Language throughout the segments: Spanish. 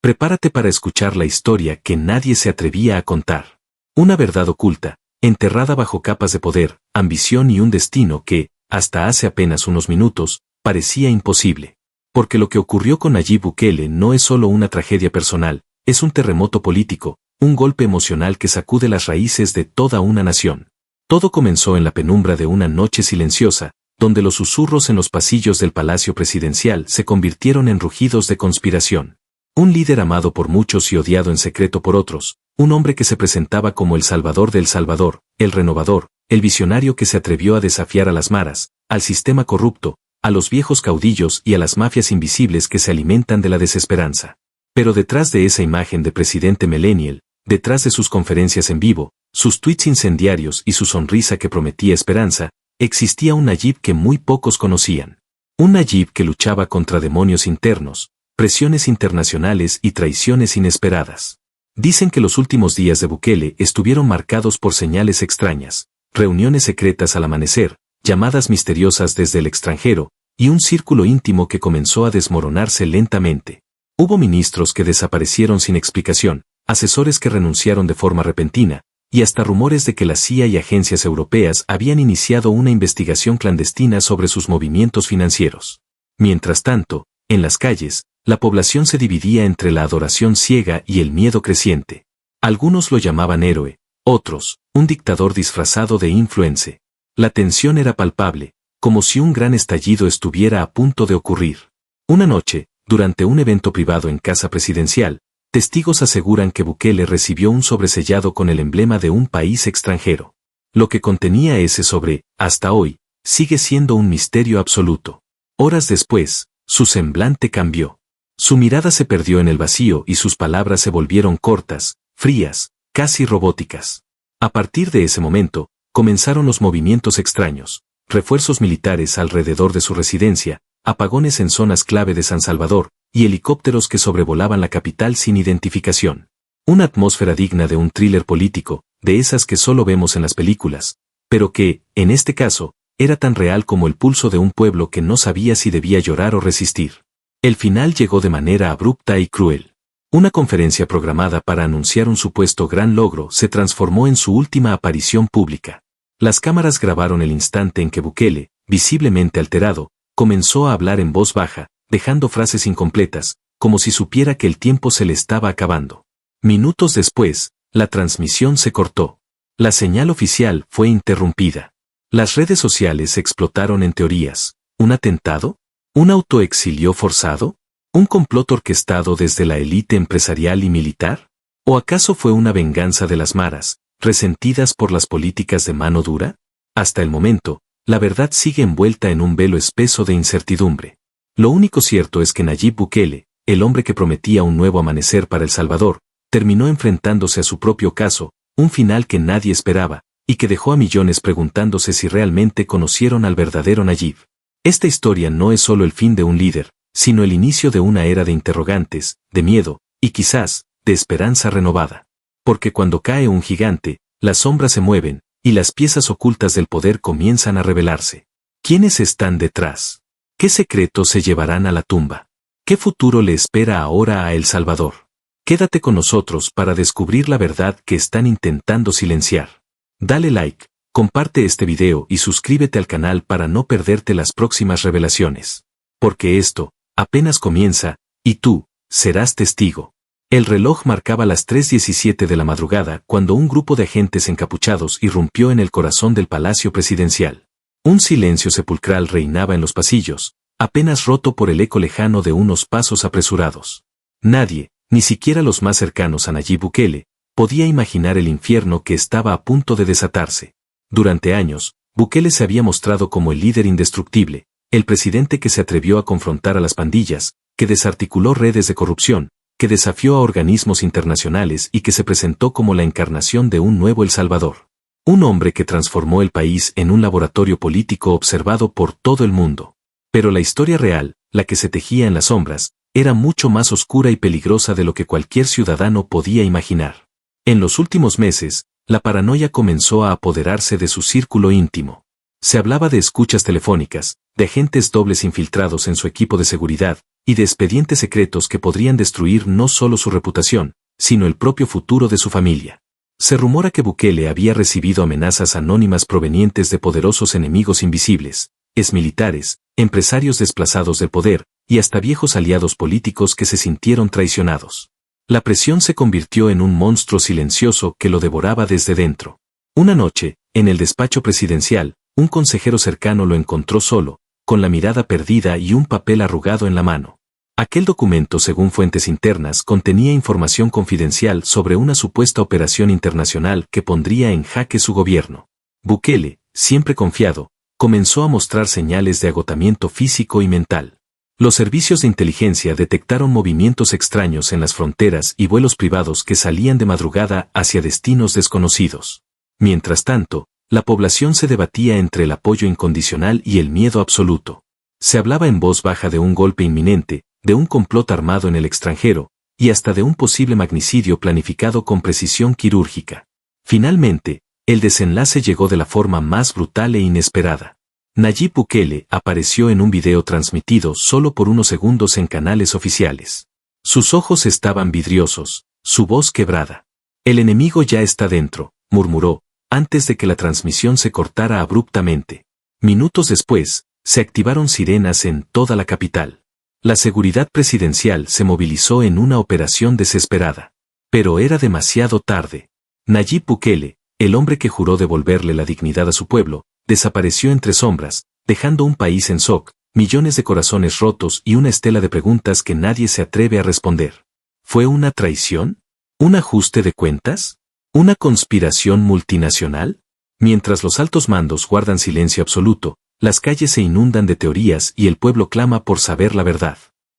Prepárate para escuchar la historia que nadie se atrevía a contar. Una verdad oculta, enterrada bajo capas de poder, ambición y un destino que, hasta hace apenas unos minutos, parecía imposible. Porque lo que ocurrió con Nayib Bukele no es solo una tragedia personal, es un terremoto político, un golpe emocional que sacude las raíces de toda una nación. Todo comenzó en la penumbra de una noche silenciosa, donde los susurros en los pasillos del Palacio Presidencial se convirtieron en rugidos de conspiración. Un líder amado por muchos y odiado en secreto por otros, un hombre que se presentaba como el salvador del Salvador, el renovador, el visionario que se atrevió a desafiar a las maras, al sistema corrupto, a los viejos caudillos y a las mafias invisibles que se alimentan de la desesperanza. Pero detrás de esa imagen de presidente millennial, detrás de sus conferencias en vivo, sus tweets incendiarios y su sonrisa que prometía esperanza, existía un Nayib que muy pocos conocían. Un Nayib que luchaba contra demonios internos, presiones internacionales y traiciones inesperadas. Dicen que los últimos días de Bukele estuvieron marcados por señales extrañas, reuniones secretas al amanecer, llamadas misteriosas desde el extranjero, y un círculo íntimo que comenzó a desmoronarse lentamente. Hubo ministros que desaparecieron sin explicación, asesores que renunciaron de forma repentina, y hasta rumores de que la CIA y agencias europeas habían iniciado una investigación clandestina sobre sus movimientos financieros. Mientras tanto, en las calles, la población se dividía entre la adoración ciega y el miedo creciente. Algunos lo llamaban héroe, otros, un dictador disfrazado de influencer. La tensión era palpable, como si un gran estallido estuviera a punto de ocurrir. Una noche, durante un evento privado en Casa Presidencial, testigos aseguran que Bukele recibió un sobresellado con el emblema de un país extranjero. Lo que contenía ese sobre, hasta hoy, sigue siendo un misterio absoluto. Horas después, su semblante cambió. Su mirada se perdió en el vacío y sus palabras se volvieron cortas, frías, casi robóticas. A partir de ese momento, comenzaron los movimientos extraños, refuerzos militares alrededor de su residencia, apagones en zonas clave de San Salvador, y helicópteros que sobrevolaban la capital sin identificación. Una atmósfera digna de un thriller político, de esas que solo vemos en las películas, pero que, en este caso, era tan real como el pulso de un pueblo que no sabía si debía llorar o resistir. El final llegó de manera abrupta y cruel. Una conferencia programada para anunciar un supuesto gran logro se transformó en su última aparición pública. Las cámaras grabaron el instante en que Bukele, visiblemente alterado, comenzó a hablar en voz baja, dejando frases incompletas, como si supiera que el tiempo se le estaba acabando. Minutos después, la transmisión se cortó. La señal oficial fue interrumpida. Las redes sociales explotaron en teorías. ¿Un atentado? ¿Un autoexilio forzado? ¿Un complot orquestado desde la élite empresarial y militar? ¿O acaso fue una venganza de las maras, resentidas por las políticas de mano dura? Hasta el momento, la verdad sigue envuelta en un velo espeso de incertidumbre. Lo único cierto es que Nayib Bukele, el hombre que prometía un nuevo amanecer para El Salvador, terminó enfrentándose a su propio caso, un final que nadie esperaba, y que dejó a millones preguntándose si realmente conocieron al verdadero Nayib. Esta historia no es solo el fin de un líder, sino el inicio de una era de interrogantes, de miedo, y quizás, de esperanza renovada. Porque cuando cae un gigante, las sombras se mueven, y las piezas ocultas del poder comienzan a revelarse. ¿Quiénes están detrás? ¿Qué secretos se llevarán a la tumba? ¿Qué futuro le espera ahora a El Salvador? Quédate con nosotros para descubrir la verdad que están intentando silenciar. Dale like, comparte este video y suscríbete al canal para no perderte las próximas revelaciones. Porque esto, apenas comienza, y tú, serás testigo. El reloj marcaba las 3:17 de la madrugada cuando un grupo de agentes encapuchados irrumpió en el corazón del Palacio Presidencial. Un silencio sepulcral reinaba en los pasillos, apenas roto por el eco lejano de unos pasos apresurados. Nadie, ni siquiera los más cercanos a Nayib Bukele, podía imaginar el infierno que estaba a punto de desatarse. Durante años, Bukele se había mostrado como el líder indestructible, el presidente que se atrevió a confrontar a las pandillas, que desarticuló redes de corrupción, que desafió a organismos internacionales y que se presentó como la encarnación de un nuevo El Salvador. Un hombre que transformó el país en un laboratorio político observado por todo el mundo. Pero la historia real, la que se tejía en las sombras, era mucho más oscura y peligrosa de lo que cualquier ciudadano podía imaginar. En los últimos meses, la paranoia comenzó a apoderarse de su círculo íntimo. Se hablaba de escuchas telefónicas, de agentes dobles infiltrados en su equipo de seguridad, y de expedientes secretos que podrían destruir no solo su reputación, sino el propio futuro de su familia. Se rumora que Bukele había recibido amenazas anónimas provenientes de poderosos enemigos invisibles, exmilitares, empresarios desplazados del poder, y hasta viejos aliados políticos que se sintieron traicionados. La presión se convirtió en un monstruo silencioso que lo devoraba desde dentro. Una noche, en el despacho presidencial, un consejero cercano lo encontró solo, con la mirada perdida y un papel arrugado en la mano. Aquel documento, según fuentes internas, contenía información confidencial sobre una supuesta operación internacional que pondría en jaque su gobierno. Bukele, siempre confiado, comenzó a mostrar señales de agotamiento físico y mental. Los servicios de inteligencia detectaron movimientos extraños en las fronteras y vuelos privados que salían de madrugada hacia destinos desconocidos. Mientras tanto, la población se debatía entre el apoyo incondicional y el miedo absoluto. Se hablaba en voz baja de un golpe inminente, de un complot armado en el extranjero, y hasta de un posible magnicidio planificado con precisión quirúrgica. Finalmente, el desenlace llegó de la forma más brutal e inesperada. Nayib Bukele apareció en un video transmitido solo por unos segundos en canales oficiales. Sus ojos estaban vidriosos, su voz quebrada. El enemigo ya está dentro, murmuró, antes de que la transmisión se cortara abruptamente. Minutos después, se activaron sirenas en toda la capital. La seguridad presidencial se movilizó en una operación desesperada. Pero era demasiado tarde. Nayib Bukele, el hombre que juró devolverle la dignidad a su pueblo, desapareció entre sombras, dejando un país en shock, millones de corazones rotos y una estela de preguntas que nadie se atreve a responder. ¿Fue una traición? ¿Un ajuste de cuentas? ¿Una conspiración multinacional? Mientras los altos mandos guardan silencio absoluto, las calles se inundan de teorías y el pueblo clama por saber la verdad.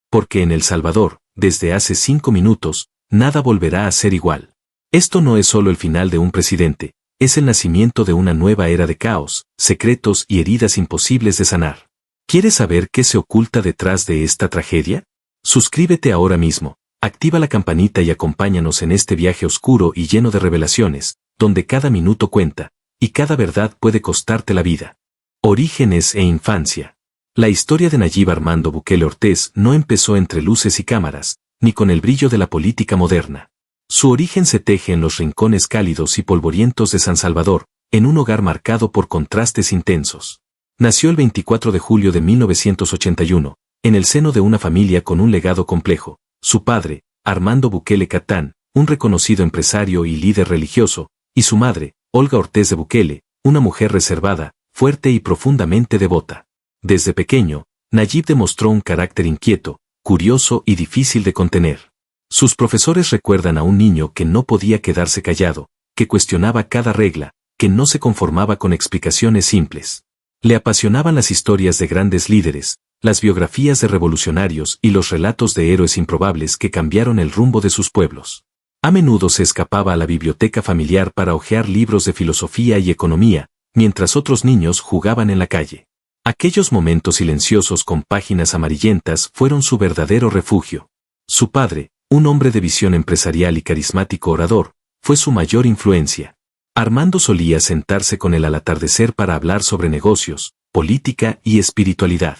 Porque en El Salvador, desde hace 5 minutos, nada volverá a ser igual. Esto no es solo el final de un presidente, es el nacimiento de una nueva era de caos, secretos y heridas imposibles de sanar. ¿Quieres saber qué se oculta detrás de esta tragedia? Suscríbete ahora mismo, activa la campanita y acompáñanos en este viaje oscuro y lleno de revelaciones, donde cada minuto cuenta, y cada verdad puede costarte la vida. Orígenes e infancia. La historia de Nayib Armando Bukele Ortiz no empezó entre luces y cámaras, ni con el brillo de la política moderna. Su origen se teje en los rincones cálidos y polvorientos de San Salvador, en un hogar marcado por contrastes intensos. Nació el 24 de julio de 1981, en el seno de una familia con un legado complejo. Su padre, Armando Bukele Catán, un reconocido empresario y líder religioso, y su madre, Olga Ortiz de Bukele, una mujer reservada, fuerte y profundamente devota. Desde pequeño, Nayib demostró un carácter inquieto, curioso y difícil de contener. Sus profesores recuerdan a un niño que no podía quedarse callado, que cuestionaba cada regla, que no se conformaba con explicaciones simples. Le apasionaban las historias de grandes líderes, las biografías de revolucionarios y los relatos de héroes improbables que cambiaron el rumbo de sus pueblos. A menudo se escapaba a la biblioteca familiar para hojear libros de filosofía y economía, mientras otros niños jugaban en la calle. Aquellos momentos silenciosos con páginas amarillentas fueron su verdadero refugio. Su padre, un hombre de visión empresarial y carismático orador, fue su mayor influencia. Armando solía sentarse con él al atardecer para hablar sobre negocios, política y espiritualidad.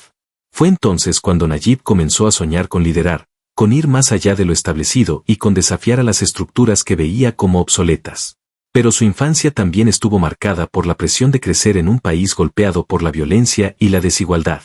Fue entonces cuando Nayib comenzó a soñar con liderar, con ir más allá de lo establecido y con desafiar a las estructuras que veía como obsoletas. Pero su infancia también estuvo marcada por la presión de crecer en un país golpeado por la violencia y la desigualdad.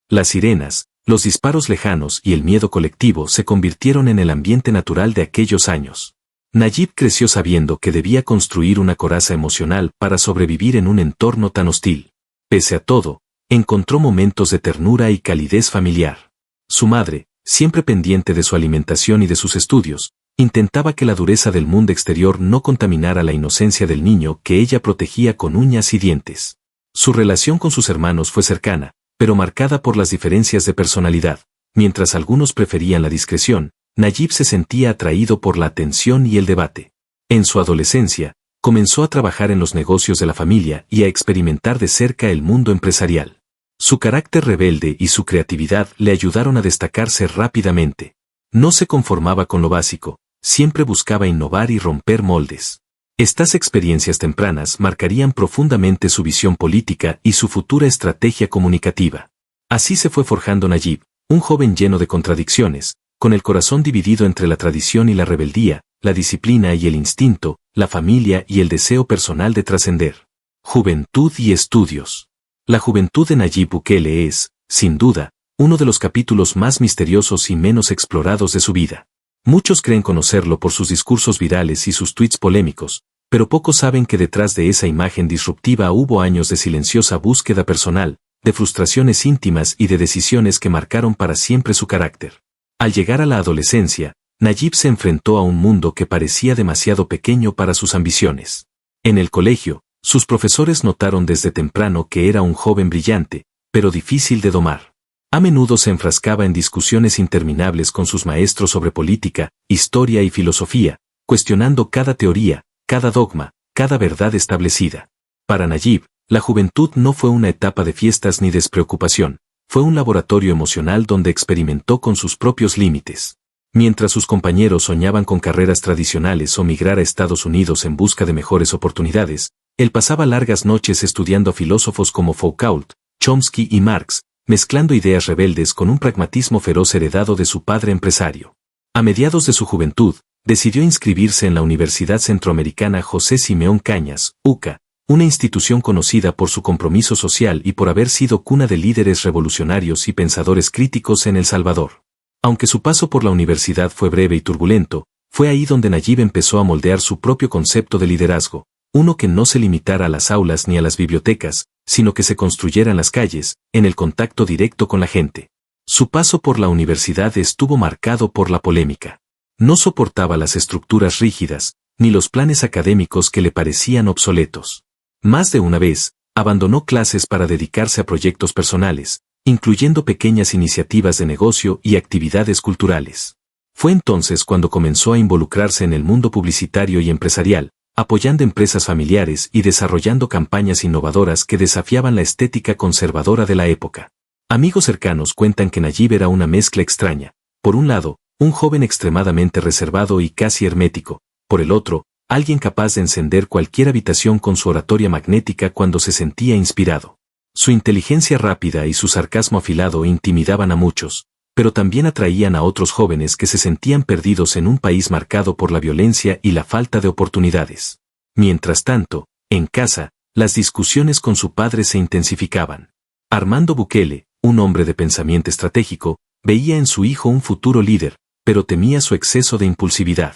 Las sirenas, los disparos lejanos y el miedo colectivo se convirtieron en el ambiente natural de aquellos años. Nayib creció sabiendo que debía construir una coraza emocional para sobrevivir en un entorno tan hostil. Pese a todo, encontró momentos de ternura y calidez familiar. Su madre, siempre pendiente de su alimentación y de sus estudios, intentaba que la dureza del mundo exterior no contaminara la inocencia del niño que ella protegía con uñas y dientes. Su relación con sus hermanos fue cercana, pero marcada por las diferencias de personalidad. Mientras algunos preferían la discreción, Nayib se sentía atraído por la atención y el debate. En su adolescencia, comenzó a trabajar en los negocios de la familia y a experimentar de cerca el mundo empresarial. Su carácter rebelde y su creatividad le ayudaron a destacarse rápidamente. No se conformaba con lo básico, siempre buscaba innovar y romper moldes. Estas experiencias tempranas marcarían profundamente su visión política y su futura estrategia comunicativa. Así se fue forjando Nayib, Un joven lleno de contradicciones, con el corazón dividido entre la tradición y la rebeldía, la disciplina y el instinto, la familia y el deseo personal de trascender. Juventud y estudios. La juventud de Nayib Bukele es, sin duda, uno de los capítulos más misteriosos y menos explorados de su vida. Muchos creen conocerlo por sus discursos virales y sus tweets polémicos, pero pocos saben que detrás de esa imagen disruptiva hubo años de silenciosa búsqueda personal, de frustraciones íntimas y de decisiones que marcaron para siempre su carácter. Al llegar a la adolescencia, Nayib se enfrentó a un mundo que parecía demasiado pequeño para sus ambiciones. En el colegio, sus profesores notaron desde temprano que era un joven brillante, pero difícil de domar. A menudo se enfrascaba en discusiones interminables con sus maestros sobre política, historia y filosofía, cuestionando cada teoría, cada dogma, cada verdad establecida. Para Nayib, la juventud no fue una etapa de fiestas ni despreocupación, fue un laboratorio emocional donde experimentó con sus propios límites. Mientras sus compañeros soñaban con carreras tradicionales o migrar a Estados Unidos en busca de mejores oportunidades, él pasaba largas noches estudiando a filósofos como Foucault, Chomsky y Marx, mezclando ideas rebeldes con un pragmatismo feroz heredado de su padre empresario. A mediados de su juventud, decidió inscribirse en la Universidad Centroamericana José Simeón Cañas, UCA, una institución conocida por su compromiso social y por haber sido cuna de líderes revolucionarios y pensadores críticos en El Salvador. Aunque su paso por la universidad fue breve y turbulento, fue ahí donde Nayib empezó a moldear su propio concepto de liderazgo, uno que no se limitara a las aulas ni a las bibliotecas, sino que se construyera en las calles, en el contacto directo con la gente. Su paso por la universidad estuvo marcado por la polémica. No soportaba las estructuras rígidas, ni los planes académicos que le parecían obsoletos. Más de una vez, abandonó clases para dedicarse a proyectos personales, incluyendo pequeñas iniciativas de negocio y actividades culturales. Fue entonces cuando comenzó a involucrarse en el mundo publicitario y empresarial, apoyando empresas familiares y desarrollando campañas innovadoras que desafiaban la estética conservadora de la época. Amigos cercanos cuentan que Nayib era una mezcla extraña. Por un lado, un joven extremadamente reservado y casi hermético, por el otro, alguien capaz de encender cualquier habitación con su oratoria magnética cuando se sentía inspirado. Su inteligencia rápida y su sarcasmo afilado intimidaban a muchos, pero también atraían a otros jóvenes que se sentían perdidos en un país marcado por la violencia y la falta de oportunidades. Mientras tanto, en casa, las discusiones con su padre se intensificaban. Armando Bukele, un hombre de pensamiento estratégico, veía en su hijo un futuro líder, pero temía su exceso de impulsividad.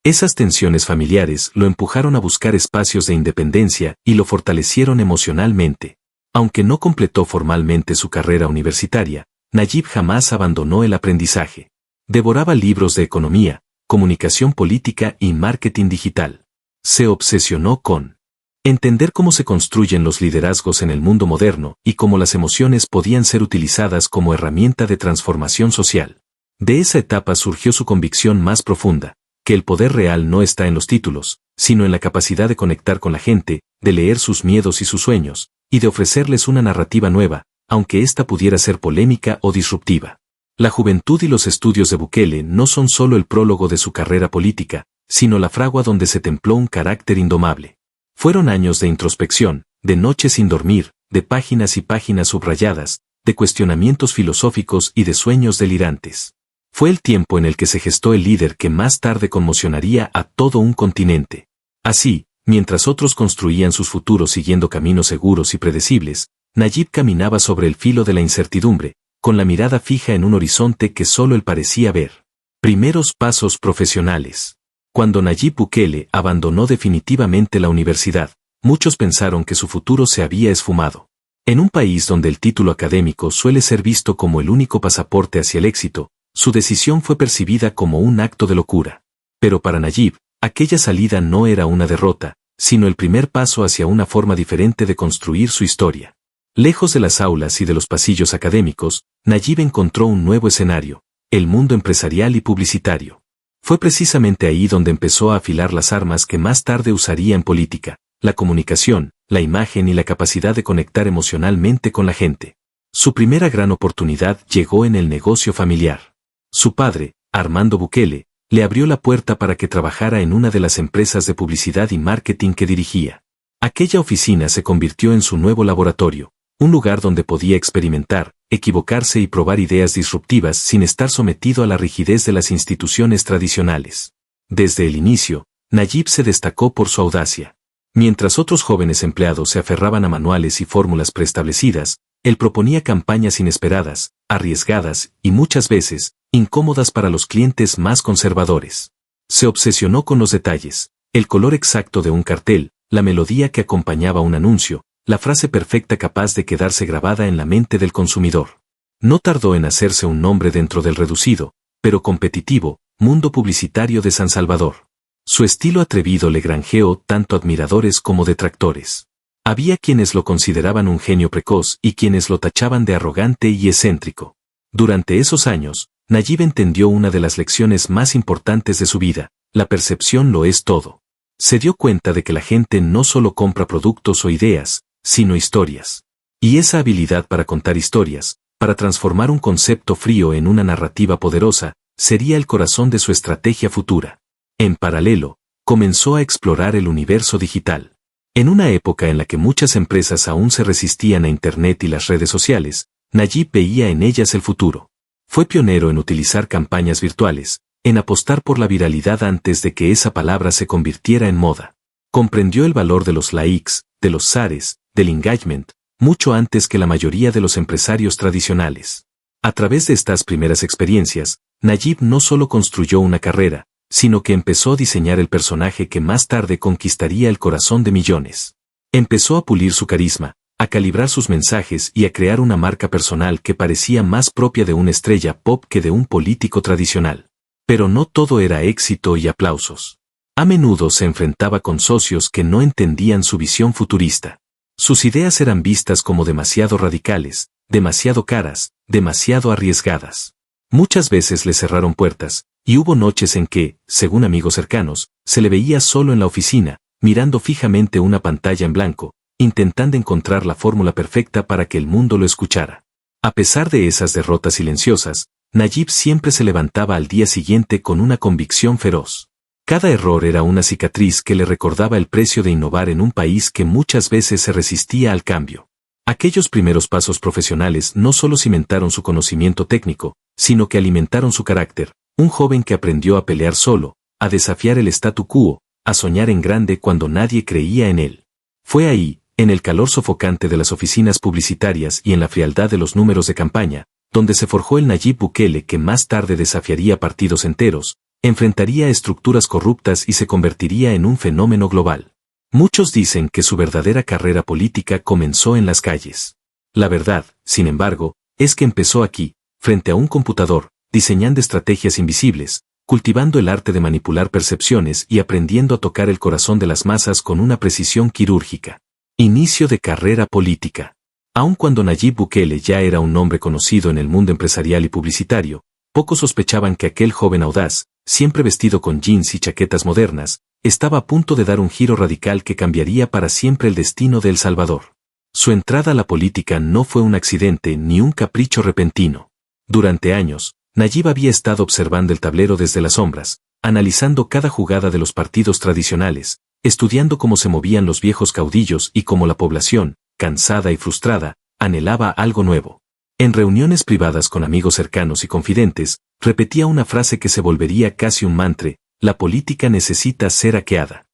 Esas tensiones familiares lo empujaron a buscar espacios de independencia y lo fortalecieron emocionalmente. Aunque no completó formalmente su carrera universitaria, Nayib jamás abandonó el aprendizaje. Devoraba libros de economía, comunicación política y marketing digital. Se obsesionó con entender cómo se construyen los liderazgos en el mundo moderno y cómo las emociones podían ser utilizadas como herramienta de transformación social. De esa etapa surgió su convicción más profunda, que el poder real no está en los títulos, sino en la capacidad de conectar con la gente, de leer sus miedos y sus sueños, y de ofrecerles una narrativa nueva, aunque ésta pudiera ser polémica o disruptiva. La juventud y los estudios de Bukele no son solo el prólogo de su carrera política, sino la fragua donde se templó un carácter indomable. Fueron años de introspección, de noches sin dormir, de páginas y páginas subrayadas, de cuestionamientos filosóficos y de sueños delirantes. Fue el tiempo en el que se gestó el líder que más tarde conmocionaría a todo un continente. Así, mientras otros construían sus futuros siguiendo caminos seguros y predecibles, Nayib caminaba sobre el filo de la incertidumbre, con la mirada fija en un horizonte que solo él parecía ver. Primeros pasos profesionales. Cuando Nayib Bukele abandonó definitivamente la universidad, muchos pensaron que su futuro se había esfumado. En un país donde el título académico suele ser visto como el único pasaporte hacia el éxito, su decisión fue percibida como un acto de locura. Pero para Nayib, aquella salida no era una derrota, sino el primer paso hacia una forma diferente de construir su historia. Lejos de las aulas y de los pasillos académicos, Nayib encontró un nuevo escenario, el mundo empresarial y publicitario. Fue precisamente ahí donde empezó a afilar las armas que más tarde usaría en política, la comunicación, la imagen y la capacidad de conectar emocionalmente con la gente. Su primera gran oportunidad llegó en el negocio familiar. Su padre, Armando Bukele, le abrió la puerta para que trabajara en una de las empresas de publicidad y marketing que dirigía. Aquella oficina se convirtió en su nuevo laboratorio, Un lugar donde podía experimentar, equivocarse y probar ideas disruptivas sin estar sometido a la rigidez de las instituciones tradicionales. Desde el inicio, Naguib se destacó por su audacia. Mientras otros jóvenes empleados se aferraban a manuales y fórmulas preestablecidas, él proponía campañas inesperadas, arriesgadas y muchas veces, incómodas para los clientes más conservadores. Se obsesionó con los detalles, el color exacto de un cartel, la melodía que acompañaba un anuncio, la frase perfecta capaz de quedarse grabada en la mente del consumidor. No tardó en hacerse un nombre dentro del reducido, pero competitivo, mundo publicitario de San Salvador. Su estilo atrevido le granjeó tanto admiradores como detractores. Había quienes lo consideraban un genio precoz y quienes lo tachaban de arrogante y excéntrico. Durante esos años, Naguib entendió una de las lecciones más importantes de su vida: la percepción lo es todo. Se dio cuenta de que la gente no solo compra productos o ideas, sino historias. Y esa habilidad para contar historias, para transformar un concepto frío en una narrativa poderosa, sería el corazón de su estrategia futura. En paralelo, comenzó a explorar el universo digital. En una época en la que muchas empresas aún se resistían a Internet y las redes sociales, Naguib veía en ellas el futuro. Fue pionero en utilizar campañas virtuales, en apostar por la viralidad antes de que esa palabra se convirtiera en moda. Comprendió el valor de los likes, de los shares, del engagement, mucho antes que la mayoría de los empresarios tradicionales. A través de estas primeras experiencias, Naguib no solo construyó una carrera, sino que empezó a diseñar el personaje que más tarde conquistaría el corazón de millones. Empezó a pulir su carisma, a calibrar sus mensajes y a crear una marca personal que parecía más propia de una estrella pop que de un político tradicional. Pero no todo era éxito y aplausos. A menudo se enfrentaba con socios que no entendían su visión futurista. Sus ideas eran vistas como demasiado radicales, demasiado caras, demasiado arriesgadas. Muchas veces le cerraron puertas, y hubo noches en que, según amigos cercanos, se le veía solo en la oficina, mirando fijamente una pantalla en blanco, intentando encontrar la fórmula perfecta para que el mundo lo escuchara. A pesar de esas derrotas silenciosas, Naguib siempre se levantaba al día siguiente con una convicción feroz. Cada error era una cicatriz que le recordaba el precio de innovar en un país que muchas veces se resistía al cambio. Aquellos primeros pasos profesionales no solo cimentaron su conocimiento técnico, sino que alimentaron su carácter, un joven que aprendió a pelear solo, a desafiar el statu quo, a soñar en grande cuando nadie creía en él. Fue ahí, en el calor sofocante de las oficinas publicitarias y en la frialdad de los números de campaña, donde se forjó el Nayib Bukele que más tarde desafiaría partidos enteros, enfrentaría estructuras corruptas y se convertiría en un fenómeno global. Muchos dicen que su verdadera carrera política comenzó en las calles. La verdad, sin embargo, es que empezó aquí, frente a un computador, diseñando estrategias invisibles, cultivando el arte de manipular percepciones y aprendiendo a tocar el corazón de las masas con una precisión quirúrgica. Inicio de carrera política. Aun cuando Nayib Bukele ya era un nombre conocido en el mundo empresarial y publicitario, pocos sospechaban que aquel joven audaz, siempre vestido con jeans y chaquetas modernas, estaba a punto de dar un giro radical que cambiaría para siempre el destino de El Salvador. Su entrada a la política no fue un accidente ni un capricho repentino. Durante años, Nayib había estado observando el tablero desde las sombras, analizando cada jugada de los partidos tradicionales, estudiando cómo se movían los viejos caudillos y cómo la población, cansada y frustrada, anhelaba algo nuevo. En reuniones privadas con amigos cercanos y confidentes, repetía una frase que se volvería casi un mantra: la política necesita ser hackeada.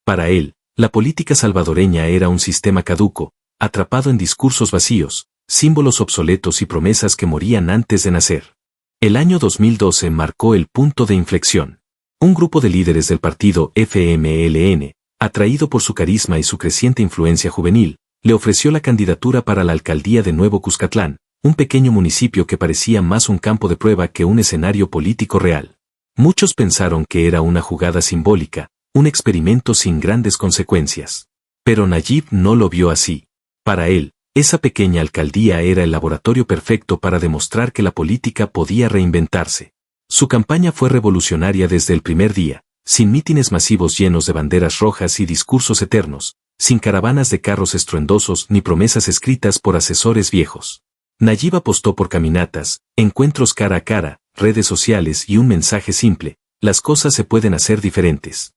Para él, la política salvadoreña era un sistema caduco, atrapado en discursos vacíos, símbolos obsoletos y promesas que morían antes de nacer. El año 2012 marcó el punto de inflexión. Un grupo de líderes del partido FMLN, atraído por su carisma y su creciente influencia juvenil, le ofreció la candidatura para la alcaldía de Nuevo Cuscatlán, un pequeño municipio que parecía más un campo de prueba que un escenario político real. Muchos pensaron que era una jugada simbólica, un experimento sin grandes consecuencias. Pero Nayib no lo vio así. Para él, esa pequeña alcaldía era el laboratorio perfecto para demostrar que la política podía reinventarse. Su campaña fue revolucionaria desde el primer día, sin mítines masivos llenos de banderas rojas y discursos eternos, sin caravanas de carros estruendosos ni promesas escritas por asesores viejos. Nayib apostó por caminatas, encuentros cara a cara, redes sociales y un mensaje simple: las cosas se pueden hacer diferentes.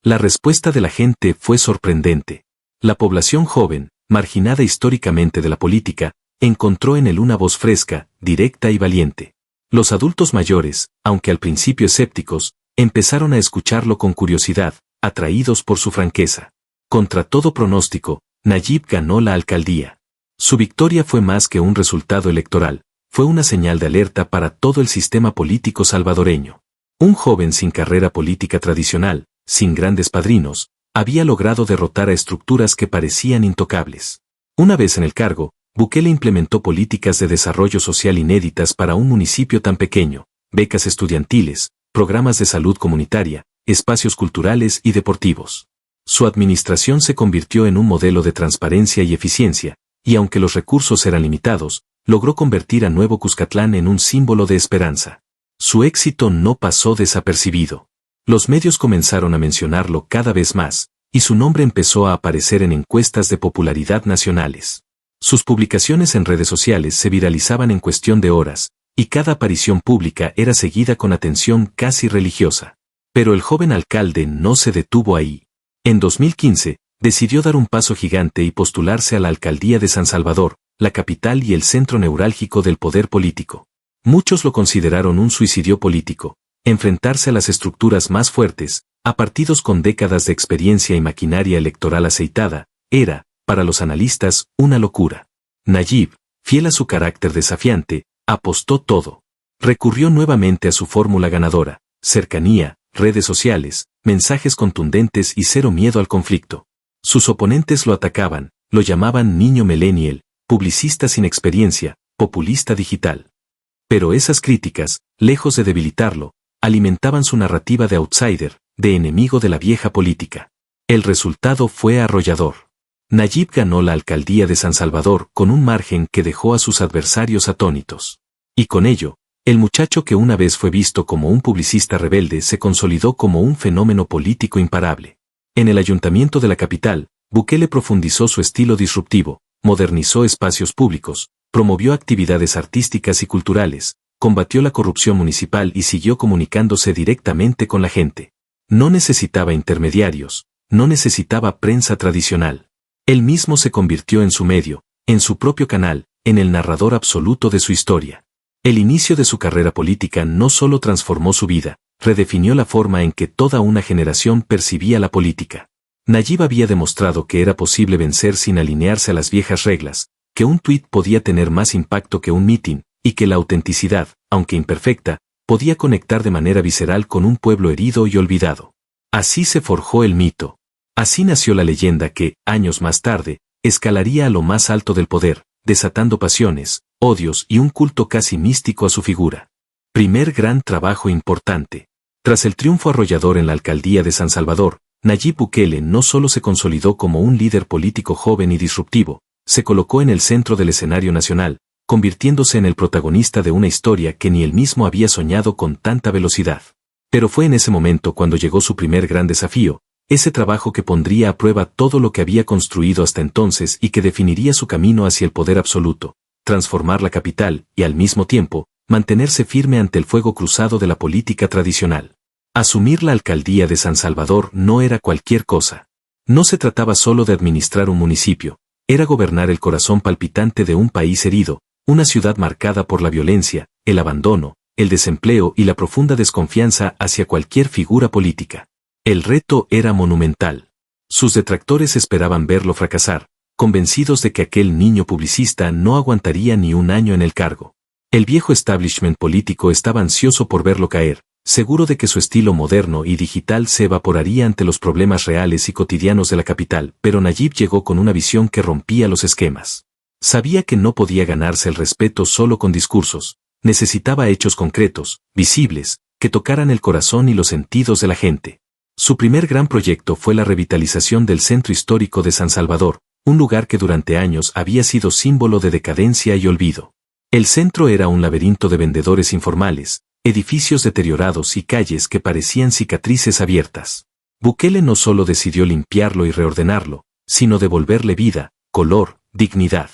La respuesta de la gente fue sorprendente. La población joven, marginada históricamente de la política, encontró en él una voz fresca, directa y valiente. Los adultos mayores, aunque al principio escépticos, empezaron a escucharlo con curiosidad, atraídos por su franqueza. Contra todo pronóstico, Nayib ganó la alcaldía. Su victoria fue más que un resultado electoral, fue una señal de alerta para todo el sistema político salvadoreño. Un joven sin carrera política tradicional, sin grandes padrinos, había logrado derrotar a estructuras que parecían intocables. Una vez en el cargo, Bukele implementó políticas de desarrollo social inéditas para un municipio tan pequeño, becas estudiantiles, programas de salud comunitaria, espacios culturales y deportivos. Su administración se convirtió en un modelo de transparencia y eficiencia, y aunque los recursos eran limitados, logró convertir a Nuevo Cuscatlán en un símbolo de esperanza. Su éxito no pasó desapercibido. Los medios comenzaron a mencionarlo cada vez más, y su nombre empezó a aparecer en encuestas de popularidad nacionales. Sus publicaciones en redes sociales se viralizaban en cuestión de horas, y cada aparición pública era seguida con atención casi religiosa. Pero el joven alcalde no se detuvo ahí. En 2015, decidió dar un paso gigante y postularse a la alcaldía de San Salvador, la capital y el centro neurálgico del poder político. Muchos lo consideraron un suicidio político. Enfrentarse a las estructuras más fuertes, a partidos con décadas de experiencia y maquinaria electoral aceitada, era, para los analistas, una locura. Nayib, fiel a su carácter desafiante, apostó todo. Recurrió nuevamente a su fórmula ganadora: cercanía, redes sociales, mensajes contundentes y cero miedo al conflicto. Sus oponentes lo atacaban, lo llamaban niño millennial, publicista sin experiencia, populista digital. Pero esas críticas, lejos de debilitarlo, alimentaban su narrativa de outsider, de enemigo de la vieja política. El resultado fue arrollador. Nayib ganó la alcaldía de San Salvador con un margen que dejó a sus adversarios atónitos. Y con ello, el muchacho que una vez fue visto como un publicista rebelde se consolidó como un fenómeno político imparable. En el ayuntamiento de la capital, Bukele profundizó su estilo disruptivo, modernizó espacios públicos, promovió actividades artísticas y culturales, combatió la corrupción municipal y siguió comunicándose directamente con la gente. No necesitaba intermediarios, no necesitaba prensa tradicional. Él mismo se convirtió en su medio, en su propio canal, en el narrador absoluto de su historia. El inicio de su carrera política no solo transformó su vida, redefinió la forma en que toda una generación percibía la política. Nayib había demostrado que era posible vencer sin alinearse a las viejas reglas, que un tuit podía tener más impacto que un mitin, y que la autenticidad, aunque imperfecta, podía conectar de manera visceral con un pueblo herido y olvidado. Así se forjó el mito. Así nació la leyenda que, años más tarde, escalaría a lo más alto del poder, desatando pasiones, odios y un culto casi místico a su figura. Primer gran trabajo importante. Tras el triunfo arrollador en la alcaldía de San Salvador, Nayib Bukele no solo se consolidó como un líder político joven y disruptivo, se colocó en el centro del escenario nacional, convirtiéndose en el protagonista de una historia que ni él mismo había soñado con tanta velocidad. Pero fue en ese momento cuando llegó su primer gran desafío, ese trabajo que pondría a prueba todo lo que había construido hasta entonces y que definiría su camino hacia el poder absoluto, transformar la capital y, al mismo tiempo, mantenerse firme ante el fuego cruzado de la política tradicional. Asumir la alcaldía de San Salvador no era cualquier cosa. No se trataba solo de administrar un municipio, era gobernar el corazón palpitante de un país herido, una ciudad marcada por la violencia, el abandono, el desempleo y la profunda desconfianza hacia cualquier figura política. El reto era monumental. Sus detractores esperaban verlo fracasar, convencidos de que aquel niño publicista no aguantaría ni un año en el cargo. El viejo establishment político estaba ansioso por verlo caer, seguro de que su estilo moderno y digital se evaporaría ante los problemas reales y cotidianos de la capital, pero Nayib llegó con una visión que rompía los esquemas. Sabía que no podía ganarse el respeto solo con discursos, necesitaba hechos concretos, visibles, que tocaran el corazón y los sentidos de la gente. Su primer gran proyecto fue la revitalización del centro histórico de San Salvador, un lugar que durante años había sido símbolo de decadencia y olvido. El centro era un laberinto de vendedores informales, edificios deteriorados y calles que parecían cicatrices abiertas. Bukele no solo decidió limpiarlo y reordenarlo, sino devolverle vida, color, dignidad.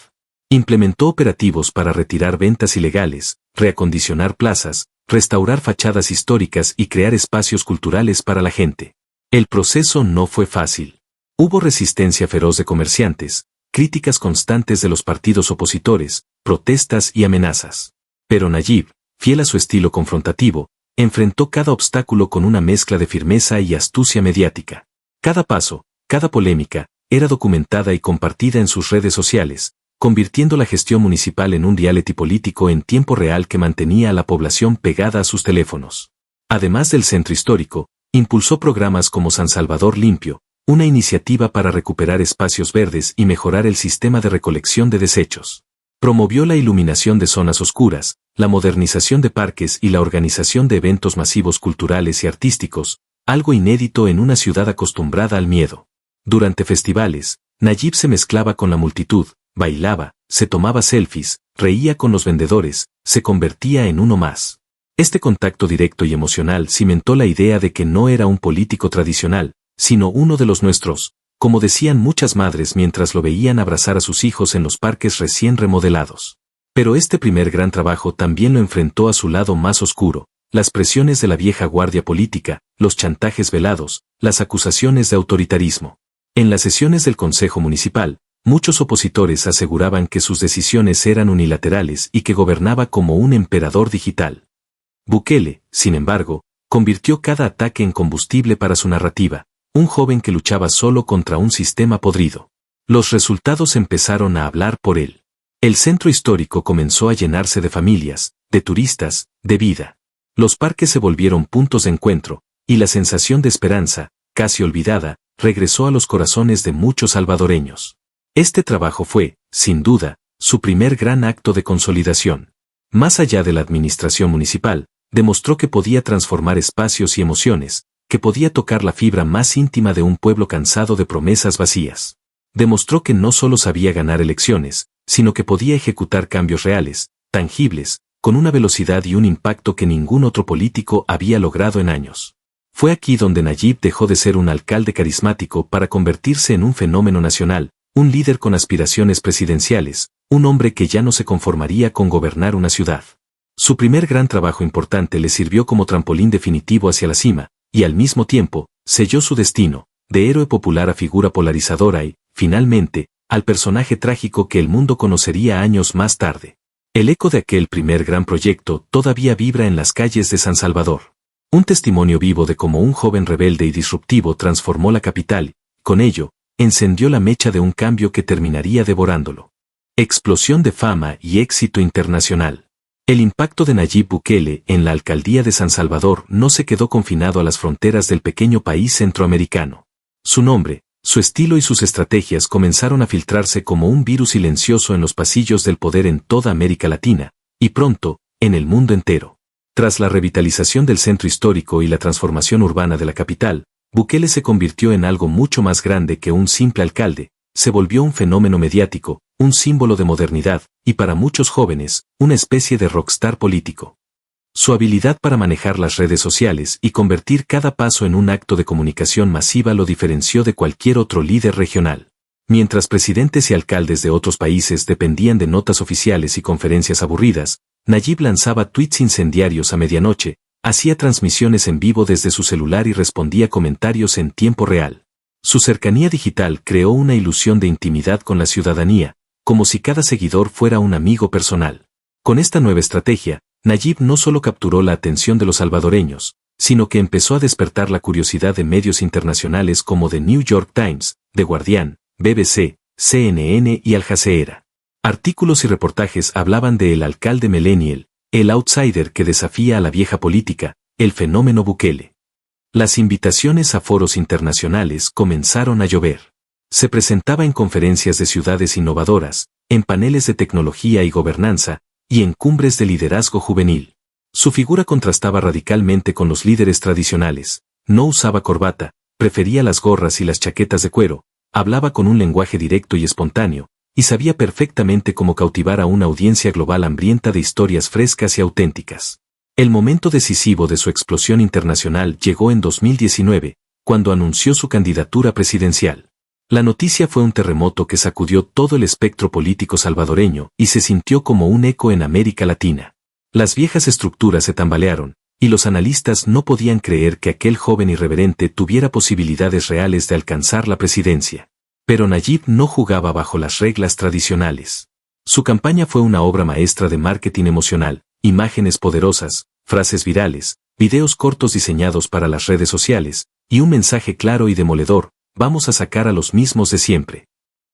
Implementó operativos para retirar ventas ilegales, reacondicionar plazas, restaurar fachadas históricas y crear espacios culturales para la gente. El proceso no fue fácil. Hubo resistencia feroz de comerciantes, críticas constantes de los partidos opositores, protestas y amenazas. Pero Nayib, fiel a su estilo confrontativo, enfrentó cada obstáculo con una mezcla de firmeza y astucia mediática. Cada paso, cada polémica, era documentada y compartida en sus redes sociales, convirtiendo la gestión municipal en un reality político en tiempo real que mantenía a la población pegada a sus teléfonos. Además del centro histórico, impulsó programas como San Salvador Limpio, una iniciativa para recuperar espacios verdes y mejorar el sistema de recolección de desechos. Promovió la iluminación de zonas oscuras, la modernización de parques y la organización de eventos masivos culturales y artísticos, algo inédito en una ciudad acostumbrada al miedo. Durante festivales, Nayib se mezclaba con la multitud, bailaba, se tomaba selfies, reía con los vendedores, se convertía en uno más. Este contacto directo y emocional cimentó la idea de que no era un político tradicional, sino uno de los nuestros, como decían muchas madres mientras lo veían abrazar a sus hijos en los parques recién remodelados. Pero este primer gran trabajo también lo enfrentó a su lado más oscuro, las presiones de la vieja guardia política, los chantajes velados, las acusaciones de autoritarismo. En las sesiones del Consejo Municipal, muchos opositores aseguraban que sus decisiones eran unilaterales y que gobernaba como un emperador digital. Bukele, sin embargo, convirtió cada ataque en combustible para su narrativa, un joven que luchaba solo contra un sistema podrido. Los resultados empezaron a hablar por él. El centro histórico comenzó a llenarse de familias, de turistas, de vida. Los parques se volvieron puntos de encuentro, y la sensación de esperanza, casi olvidada, regresó a los corazones de muchos salvadoreños. Este trabajo fue, sin duda, su primer gran acto de consolidación. Más allá de la administración municipal, demostró que podía transformar espacios y emociones, que podía tocar la fibra más íntima de un pueblo cansado de promesas vacías. Demostró que no solo sabía ganar elecciones, sino que podía ejecutar cambios reales, tangibles, con una velocidad y un impacto que ningún otro político había logrado en años. Fue aquí donde Nayib dejó de ser un alcalde carismático para convertirse en un fenómeno nacional, un líder con aspiraciones presidenciales, un hombre que ya no se conformaría con gobernar una ciudad. Su primer gran trabajo importante le sirvió como trampolín definitivo hacia la cima, y al mismo tiempo, selló su destino, de héroe popular a figura polarizadora y, finalmente, al personaje trágico que el mundo conocería años más tarde. El eco de aquel primer gran proyecto todavía vibra en las calles de San Salvador. Un testimonio vivo de cómo un joven rebelde y disruptivo transformó la capital, y, con ello, encendió la mecha de un cambio que terminaría devorándolo. Explosión de fama y éxito internacional. El impacto de Nayib Bukele en la alcaldía de San Salvador no se quedó confinado a las fronteras del pequeño país centroamericano. Su nombre, su estilo y sus estrategias comenzaron a filtrarse como un virus silencioso en los pasillos del poder en toda América Latina, y pronto, en el mundo entero. Tras la revitalización del centro histórico y la transformación urbana de la capital, Bukele se convirtió en algo mucho más grande que un simple alcalde, se volvió un fenómeno mediático, un símbolo de modernidad, y para muchos jóvenes, una especie de rockstar político. Su habilidad para manejar las redes sociales y convertir cada paso en un acto de comunicación masiva lo diferenció de cualquier otro líder regional. Mientras presidentes y alcaldes de otros países dependían de notas oficiales y conferencias aburridas, Nayib lanzaba tweets incendiarios a medianoche, hacía transmisiones en vivo desde su celular y respondía comentarios en tiempo real. Su cercanía digital creó una ilusión de intimidad con la ciudadanía, como si cada seguidor fuera un amigo personal. Con esta nueva estrategia, Nayib no solo capturó la atención de los salvadoreños, sino que empezó a despertar la curiosidad de medios internacionales como The New York Times, The Guardian, BBC, CNN y Al Jazeera. Artículos y reportajes hablaban de el alcalde millennial, el outsider que desafía a la vieja política, el fenómeno Bukele. Las invitaciones a foros internacionales comenzaron a llover. Se presentaba en conferencias de ciudades innovadoras, en paneles de tecnología y gobernanza, y en cumbres de liderazgo juvenil. Su figura contrastaba radicalmente con los líderes tradicionales, no usaba corbata, prefería las gorras y las chaquetas de cuero, hablaba con un lenguaje directo y espontáneo, y sabía perfectamente cómo cautivar a una audiencia global hambrienta de historias frescas y auténticas. El momento decisivo de su explosión internacional llegó en 2019, cuando anunció su candidatura presidencial. La noticia fue un terremoto que sacudió todo el espectro político salvadoreño y se sintió como un eco en América Latina. Las viejas estructuras se tambalearon, y los analistas no podían creer que aquel joven irreverente tuviera posibilidades reales de alcanzar la presidencia. Pero Nayib no jugaba bajo las reglas tradicionales. Su campaña fue una obra maestra de marketing emocional, imágenes poderosas, frases virales, videos cortos diseñados para las redes sociales, y un mensaje claro y demoledor: vamos a sacar a los mismos de siempre.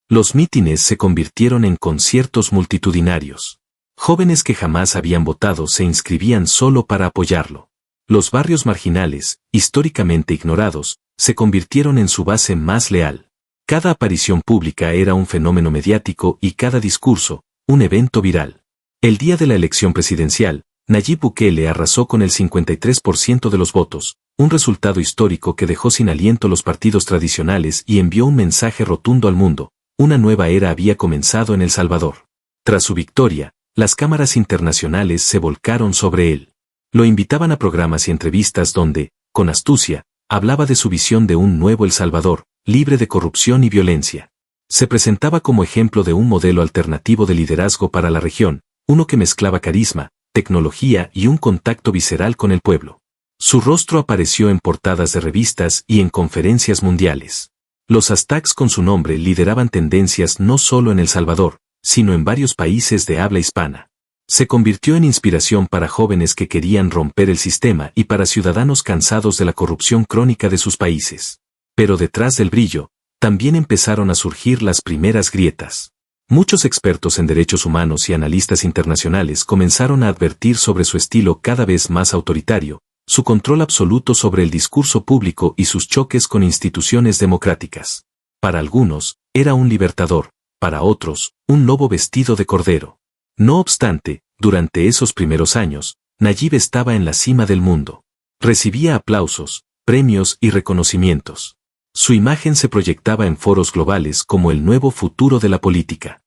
Los mítines se convirtieron en conciertos multitudinarios. Jóvenes que jamás habían votado se inscribían solo para apoyarlo. Los barrios marginales, históricamente ignorados, se convirtieron en su base más leal. Cada aparición pública era un fenómeno mediático y cada discurso, un evento viral. El día de la elección presidencial, Nayib Bukele arrasó con el 53% de los votos, un resultado histórico que dejó sin aliento los partidos tradicionales y envió un mensaje rotundo al mundo: una nueva era había comenzado en El Salvador. Tras su victoria, las cámaras internacionales se volcaron sobre él. Lo invitaban a programas y entrevistas donde, con astucia, hablaba de su visión de un nuevo El Salvador, libre de corrupción y violencia. Se presentaba como ejemplo de un modelo alternativo de liderazgo para la región, uno que mezclaba carisma, tecnología y un contacto visceral con el pueblo. Su rostro apareció en portadas de revistas y en conferencias mundiales. Los hashtags con su nombre lideraban tendencias no solo en El Salvador, sino en varios países de habla hispana. Se convirtió en inspiración para jóvenes que querían romper el sistema y para ciudadanos cansados de la corrupción crónica de sus países. Pero detrás del brillo, también empezaron a surgir las primeras grietas. Muchos expertos en derechos humanos y analistas internacionales comenzaron a advertir sobre su estilo cada vez más autoritario, su control absoluto sobre el discurso público y sus choques con instituciones democráticas. Para algunos, era un libertador, para otros, un lobo vestido de cordero. No obstante, durante esos primeros años, Nayib estaba en la cima del mundo. Recibía aplausos, premios y reconocimientos. Su imagen se proyectaba en foros globales como el nuevo futuro de la política.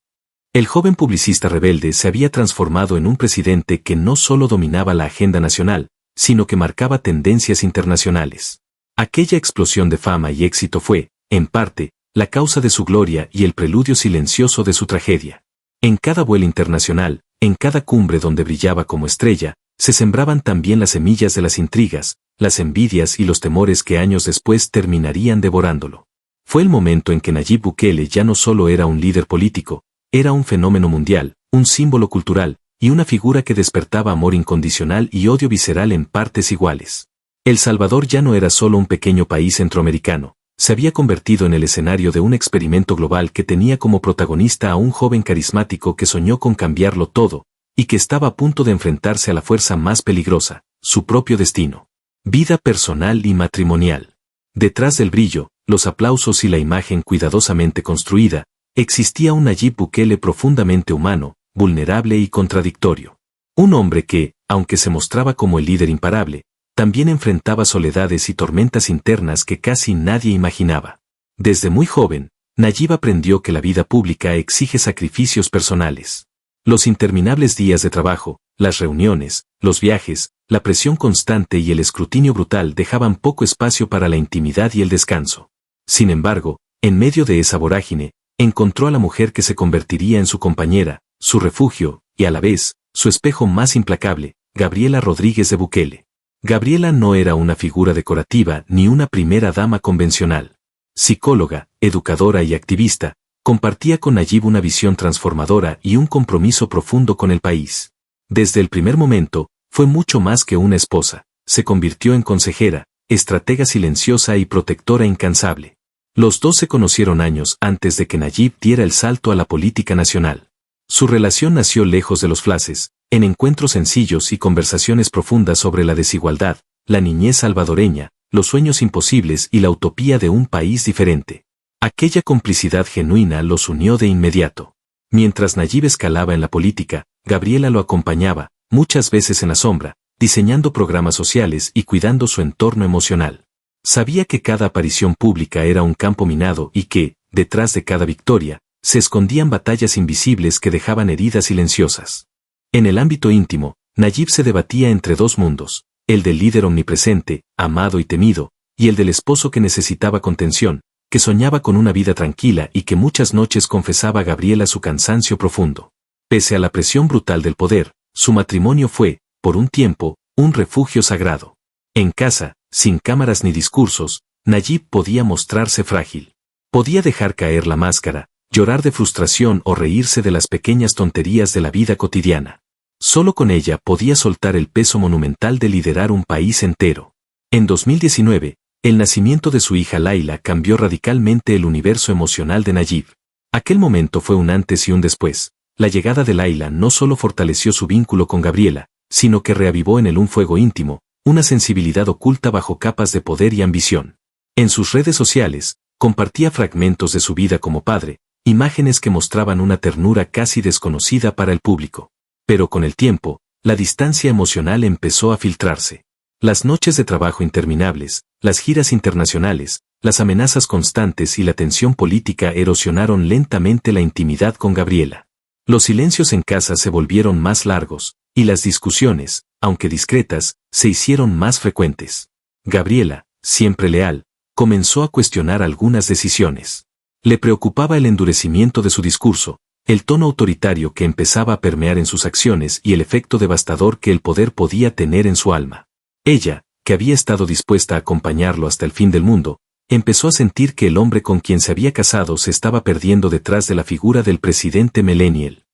El joven publicista rebelde se había transformado en un presidente que no solo dominaba la agenda nacional, sino que marcaba tendencias internacionales. Aquella explosión de fama y éxito fue, en parte, la causa de su gloria y el preludio silencioso de su tragedia. En cada vuelo internacional, en cada cumbre donde brillaba como estrella, se sembraban también las semillas de las intrigas, las envidias y los temores que años después terminarían devorándolo. Fue el momento en que Nayib Bukele ya no solo era un líder político, era un fenómeno mundial, un símbolo cultural, y una figura que despertaba amor incondicional y odio visceral en partes iguales. El Salvador ya no era solo un pequeño país centroamericano, se había convertido en el escenario de un experimento global que tenía como protagonista a un joven carismático que soñó con cambiarlo todo, y que estaba a punto de enfrentarse a la fuerza más peligrosa, su propio destino. Vida personal y matrimonial. Detrás del brillo, los aplausos y la imagen cuidadosamente construida, existía un Nayib Bukele profundamente humano, vulnerable y contradictorio. Un hombre que, aunque se mostraba como el líder imparable, también enfrentaba soledades y tormentas internas que casi nadie imaginaba. Desde muy joven, Nayib aprendió que la vida pública exige sacrificios personales. Los interminables días de trabajo, las reuniones, los viajes, la presión constante y el escrutinio brutal dejaban poco espacio para la intimidad y el descanso. Sin embargo, en medio de esa vorágine, encontró a la mujer que se convertiría en su compañera, su refugio, y a la vez, su espejo más implacable, Gabriela Rodríguez de Bukele. Gabriela no era una figura decorativa ni una primera dama convencional. Psicóloga, educadora y activista, compartía con Nayib una visión transformadora y un compromiso profundo con el país. Desde el primer momento, fue mucho más que una esposa, se convirtió en consejera, estratega silenciosa y protectora incansable. Los dos se conocieron años antes de que Nayib diera el salto a la política nacional. Su relación nació lejos de los flashes, en encuentros sencillos y conversaciones profundas sobre la desigualdad, la niñez salvadoreña, los sueños imposibles y la utopía de un país diferente. Aquella complicidad genuina los unió de inmediato. Mientras Nayib escalaba en la política, Gabriela lo acompañaba, muchas veces en la sombra, diseñando programas sociales y cuidando su entorno emocional. Sabía que cada aparición pública era un campo minado y que, detrás de cada victoria, se escondían batallas invisibles que dejaban heridas silenciosas. En el ámbito íntimo, Nayib se debatía entre dos mundos, el del líder omnipresente, amado y temido, y el del esposo que necesitaba contención, que soñaba con una vida tranquila y que muchas noches confesaba a Gabriela su cansancio profundo. Pese a la presión brutal del poder, su matrimonio fue, por un tiempo, un refugio sagrado. En casa, sin cámaras ni discursos, Nayib podía mostrarse frágil. Podía dejar caer la máscara, llorar de frustración o reírse de las pequeñas tonterías de la vida cotidiana. Solo con ella podía soltar el peso monumental de liderar un país entero. En 2019, el nacimiento de su hija Layla cambió radicalmente el universo emocional de Nayib. Aquel momento fue un antes y un después. La llegada de Layla no solo fortaleció su vínculo con Gabriela, sino que reavivó en él un fuego íntimo, una sensibilidad oculta bajo capas de poder y ambición. En sus redes sociales, compartía fragmentos de su vida como padre, imágenes que mostraban una ternura casi desconocida para el público. Pero con el tiempo, la distancia emocional empezó a filtrarse. Las noches de trabajo interminables, las giras internacionales, las amenazas constantes y la tensión política erosionaron lentamente la intimidad con Gabriela. Los silencios en casa se volvieron más largos, y las discusiones, aunque discretas, se hicieron más frecuentes. Gabriela, siempre leal, comenzó a cuestionar algunas decisiones. Le preocupaba el endurecimiento de su discurso, el tono autoritario que empezaba a permear en sus acciones y el efecto devastador que el poder podía tener en su alma. Ella, que había estado dispuesta a acompañarlo hasta el fin del mundo, empezó a sentir que el hombre con quien se había casado se estaba perdiendo detrás de la figura del presidente millennial.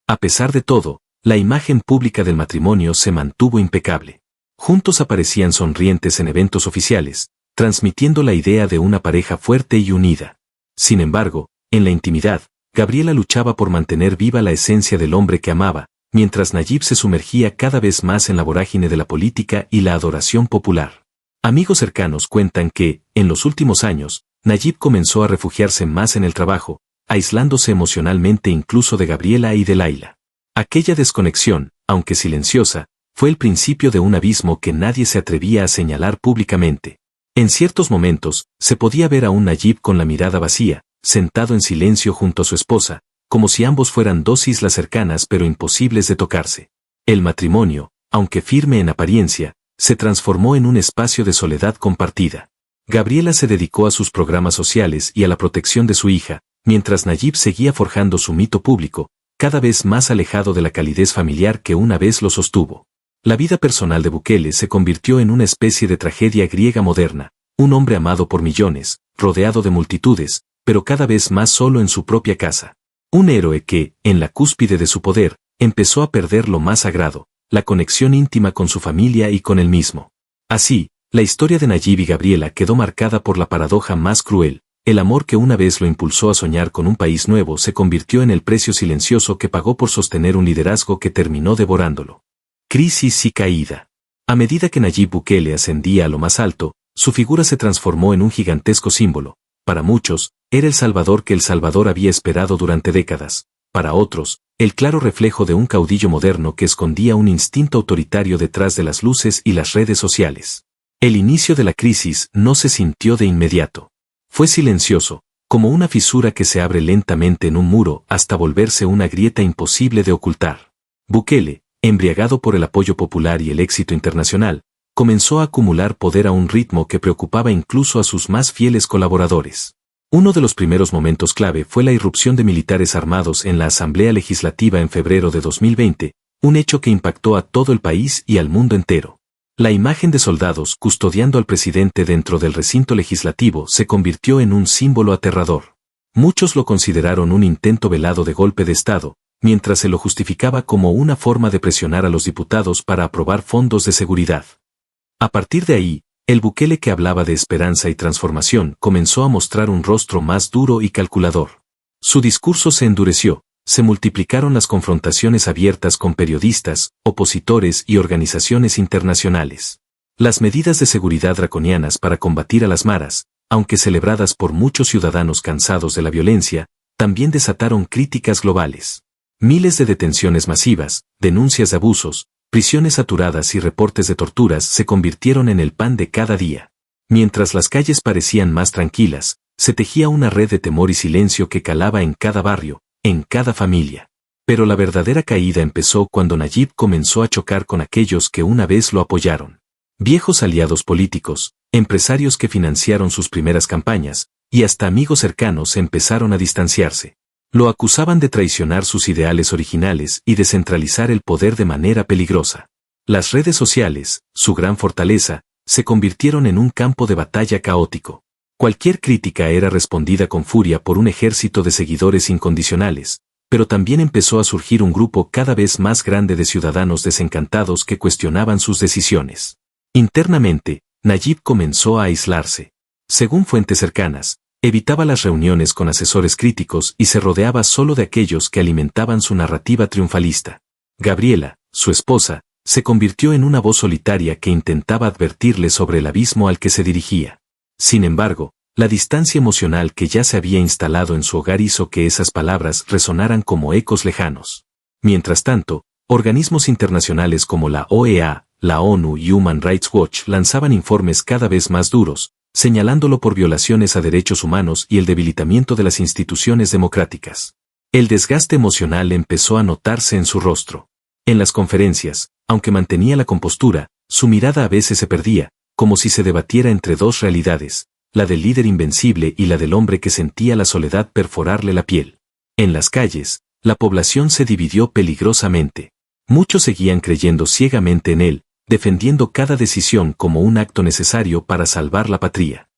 A pesar de todo, la imagen pública del matrimonio se mantuvo impecable. Juntos aparecían sonrientes en eventos oficiales, transmitiendo la idea de una pareja fuerte y unida. Sin embargo, en la intimidad, Gabriela luchaba por mantener viva la esencia del hombre que amaba, mientras Nayib se sumergía cada vez más en la vorágine de la política y la adoración popular. Amigos cercanos cuentan que, en los últimos años, Nayib comenzó a refugiarse más en el trabajo, aislándose emocionalmente incluso de Gabriela y de Layla. Aquella desconexión, aunque silenciosa, fue el principio de un abismo que nadie se atrevía a señalar públicamente. En ciertos momentos, se podía ver a un Nayib con la mirada vacía, sentado en silencio junto a su esposa, como si ambos fueran dos islas cercanas pero imposibles de tocarse. El matrimonio, aunque firme en apariencia, se transformó en un espacio de soledad compartida. Gabriela se dedicó a sus programas sociales y a la protección de su hija, mientras Nayib seguía forjando su mito público, cada vez más alejado de la calidez familiar que una vez lo sostuvo. La vida personal de Bukele se convirtió en una especie de tragedia griega moderna, un hombre amado por millones, rodeado de multitudes, pero cada vez más solo en su propia casa. Un héroe que, en la cúspide de su poder, empezó a perder lo más sagrado, la conexión íntima con su familia y con él mismo. Así, la historia de Nayib y Gabriela quedó marcada por la paradoja más cruel. El amor que una vez lo impulsó a soñar con un país nuevo se convirtió en el precio silencioso que pagó por sostener un liderazgo que terminó devorándolo. Crisis y caída. A medida que Nayib Bukele ascendía a lo más alto, su figura se transformó en un gigantesco símbolo. Para muchos, era el Salvador que El Salvador había esperado durante décadas. Para otros, el claro reflejo de un caudillo moderno que escondía un instinto autoritario detrás de las luces y las redes sociales. El inicio de la crisis no se sintió de inmediato. Fue silencioso, como una fisura que se abre lentamente en un muro hasta volverse una grieta imposible de ocultar. Bukele, embriagado por el apoyo popular y el éxito internacional, comenzó a acumular poder a un ritmo que preocupaba incluso a sus más fieles colaboradores. Uno de los primeros momentos clave fue la irrupción de militares armados en la Asamblea Legislativa en febrero de 2020, un hecho que impactó a todo el país y al mundo entero. La imagen de soldados custodiando al presidente dentro del recinto legislativo se convirtió en un símbolo aterrador. Muchos lo consideraron un intento velado de golpe de Estado, mientras se lo justificaba como una forma de presionar a los diputados para aprobar fondos de seguridad. A partir de ahí, el Bukele que hablaba de esperanza y transformación comenzó a mostrar un rostro más duro y calculador. Su discurso se endureció, se multiplicaron las confrontaciones abiertas con periodistas, opositores y organizaciones internacionales. Las medidas de seguridad draconianas para combatir a las maras, aunque celebradas por muchos ciudadanos cansados de la violencia, también desataron críticas globales. Miles de detenciones masivas, denuncias de abusos, prisiones saturadas y reportes de torturas se convirtieron en el pan de cada día. Mientras las calles parecían más tranquilas, se tejía una red de temor y silencio que calaba en cada barrio, en cada familia. Pero la verdadera caída empezó cuando Nayib comenzó a chocar con aquellos que una vez lo apoyaron. Viejos aliados políticos, empresarios que financiaron sus primeras campañas, y hasta amigos cercanos empezaron a distanciarse. Lo acusaban de traicionar sus ideales originales y de centralizar el poder de manera peligrosa. Las redes sociales, su gran fortaleza, se convirtieron en un campo de batalla caótico. Cualquier crítica era respondida con furia por un ejército de seguidores incondicionales, pero también empezó a surgir un grupo cada vez más grande de ciudadanos desencantados que cuestionaban sus decisiones. Internamente, Nayib comenzó a aislarse. Según fuentes cercanas, evitaba las reuniones con asesores críticos y se rodeaba solo de aquellos que alimentaban su narrativa triunfalista. Gabriela, su esposa, se convirtió en una voz solitaria que intentaba advertirle sobre el abismo al que se dirigía. Sin embargo, la distancia emocional que ya se había instalado en su hogar hizo que esas palabras resonaran como ecos lejanos. Mientras tanto, organismos internacionales como la OEA, la ONU y Human Rights Watch lanzaban informes cada vez más duros, señalándolo por violaciones a derechos humanos y el debilitamiento de las instituciones democráticas. El desgaste emocional empezó a notarse en su rostro. En las conferencias, aunque mantenía la compostura, su mirada a veces se perdía, como si se debatiera entre dos realidades, la del líder invencible y la del hombre que sentía la soledad perforarle la piel. En las calles, la población se dividió peligrosamente. Muchos seguían creyendo ciegamente en él, defendiendo cada decisión como un acto necesario para salvar la patria.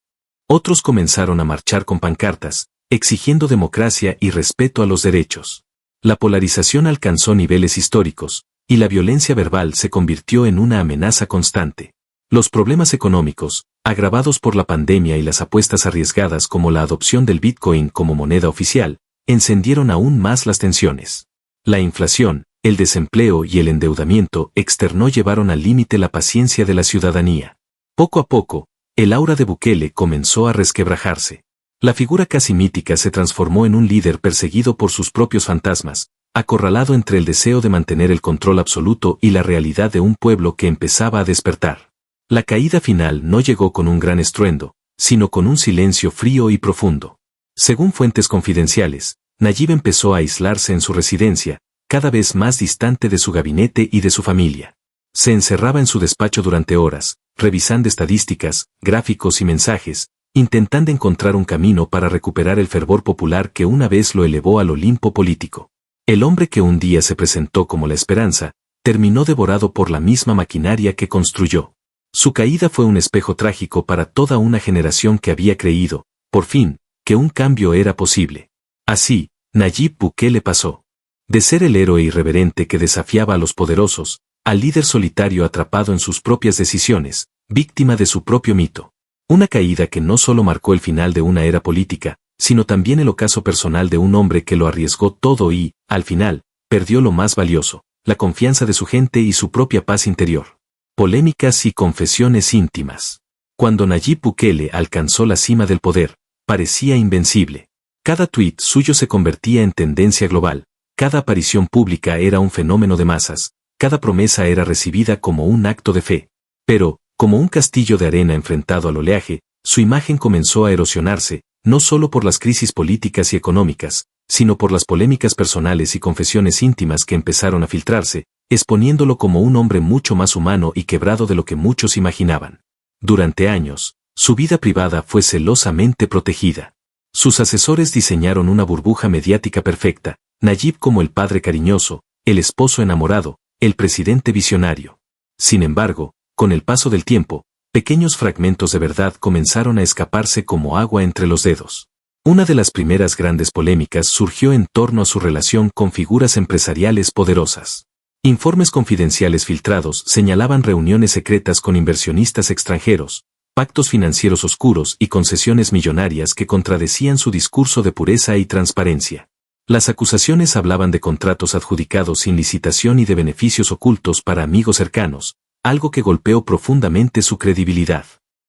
Otros comenzaron a marchar con pancartas, exigiendo democracia y respeto a los derechos. La polarización alcanzó niveles históricos, y la violencia verbal se convirtió en una amenaza constante. Los problemas económicos, agravados por la pandemia y las apuestas arriesgadas como la adopción del Bitcoin como moneda oficial, encendieron aún más las tensiones. La inflación, el desempleo y el endeudamiento externo llevaron al límite la paciencia de la ciudadanía. Poco a poco, el aura de Bukele comenzó a resquebrajarse. La figura casi mítica se transformó en un líder perseguido por sus propios fantasmas, acorralado entre el deseo de mantener el control absoluto y la realidad de un pueblo que empezaba a despertar. La caída final no llegó con un gran estruendo, sino con un silencio frío y profundo. Según fuentes confidenciales, Nayib empezó a aislarse en su residencia, cada vez más distante de su gabinete y de su familia. Se encerraba en su despacho durante horas, revisando estadísticas, gráficos y mensajes, intentando encontrar un camino para recuperar el fervor popular que una vez lo elevó al Olimpo político. El hombre que un día se presentó como la esperanza, terminó devorado por la misma maquinaria que construyó. Su caída fue un espejo trágico para toda una generación que había creído, por fin, que un cambio era posible. Así, Nayib Bukele pasó de ser el héroe irreverente que desafiaba a los poderosos, al líder solitario atrapado en sus propias decisiones, víctima de su propio mito. Una caída que no solo marcó el final de una era política, sino también el ocaso personal de un hombre que lo arriesgó todo y, al final, perdió lo más valioso, la confianza de su gente y su propia paz interior. Polémicas y confesiones íntimas. Cuando Nayib Bukele alcanzó la cima del poder, parecía invencible. Cada tuit suyo se convertía en tendencia global. Cada aparición pública era un fenómeno de masas, cada promesa era recibida como un acto de fe. Pero, como un castillo de arena enfrentado al oleaje, su imagen comenzó a erosionarse, no solo por las crisis políticas y económicas, sino por las polémicas personales y confesiones íntimas que empezaron a filtrarse, exponiéndolo como un hombre mucho más humano y quebrado de lo que muchos imaginaban. Durante años, su vida privada fue celosamente protegida. Sus asesores diseñaron una burbuja mediática perfecta, Nayib como el padre cariñoso, el esposo enamorado, el presidente visionario. Sin embargo, con el paso del tiempo, pequeños fragmentos de verdad comenzaron a escaparse como agua entre los dedos. Una de las primeras grandes polémicas surgió en torno a su relación con figuras empresariales poderosas. Informes confidenciales filtrados señalaban reuniones secretas con inversionistas extranjeros, pactos financieros oscuros y concesiones millonarias que contradecían su discurso de pureza y transparencia. Las acusaciones hablaban de contratos adjudicados sin licitación y de beneficios ocultos para amigos cercanos, algo que golpeó profundamente su credibilidad.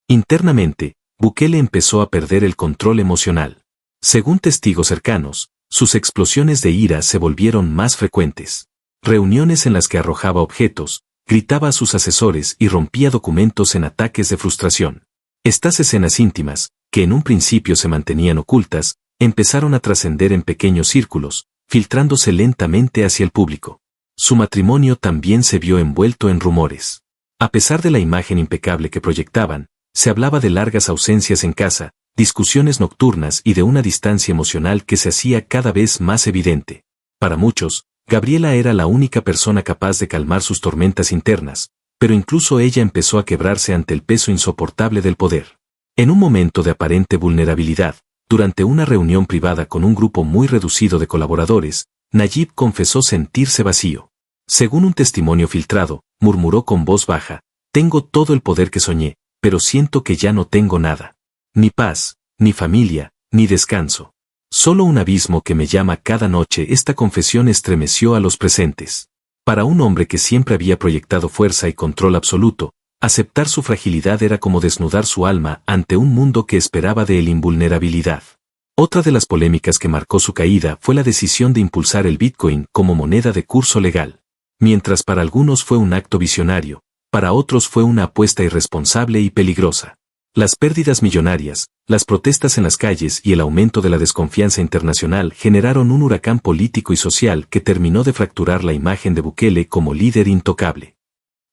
Internamente, Bukele empezó a perder el control emocional. Según testigos cercanos, sus explosiones de ira se volvieron más frecuentes. Reuniones en las que arrojaba objetos, gritaba a sus asesores y rompía documentos en ataques de frustración. Estas escenas íntimas, que en un principio se mantenían ocultas, empezaron a trascender en pequeños círculos, filtrándose lentamente hacia el público. Su matrimonio también se vio envuelto en rumores. A pesar de la imagen impecable que proyectaban, se hablaba de largas ausencias en casa, discusiones nocturnas y de una distancia emocional que se hacía cada vez más evidente. Para muchos, Gabriela era la única persona capaz de calmar sus tormentas internas, pero incluso ella empezó a quebrarse ante el peso insoportable del poder. En un momento de aparente vulnerabilidad, durante una reunión privada con un grupo muy reducido de colaboradores, Nayib confesó sentirse vacío. Según un testimonio filtrado, murmuró con voz baja: tengo todo el poder que soñé, pero siento que ya no tengo nada. Ni paz, ni familia, ni descanso. Solo un abismo que me llama cada noche. Esta confesión estremeció a los presentes. Para un hombre que siempre había proyectado fuerza y control absoluto, aceptar su fragilidad era como desnudar su alma ante un mundo que esperaba de él invulnerabilidad. Otra de las polémicas que marcó su caída fue la decisión de impulsar el Bitcoin como moneda de curso legal. Mientras para algunos fue un acto visionario, para otros fue una apuesta irresponsable y peligrosa. Las pérdidas millonarias, las protestas en las calles y el aumento de la desconfianza internacional generaron un huracán político y social que terminó de fracturar la imagen de Bukele como líder intocable.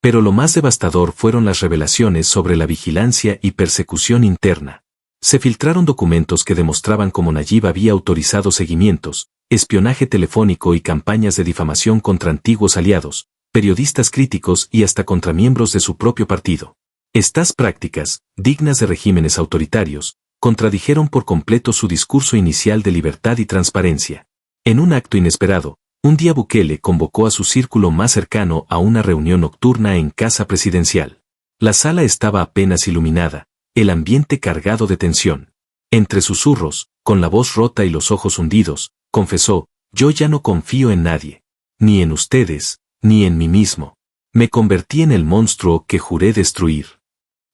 Pero lo más devastador fueron las revelaciones sobre la vigilancia y persecución interna. Se filtraron documentos que demostraban cómo Nayib había autorizado seguimientos, espionaje telefónico y campañas de difamación contra antiguos aliados, periodistas críticos y hasta contra miembros de su propio partido. Estas prácticas, dignas de regímenes autoritarios, contradijeron por completo su discurso inicial de libertad y transparencia. En un acto inesperado, un día Bukele convocó a su círculo más cercano a una reunión nocturna en casa presidencial. La sala estaba apenas iluminada, el ambiente cargado de tensión. Entre susurros, con la voz rota y los ojos hundidos, confesó: yo ya no confío en nadie. Ni en ustedes, ni en mí mismo. Me convertí en el monstruo que juré destruir.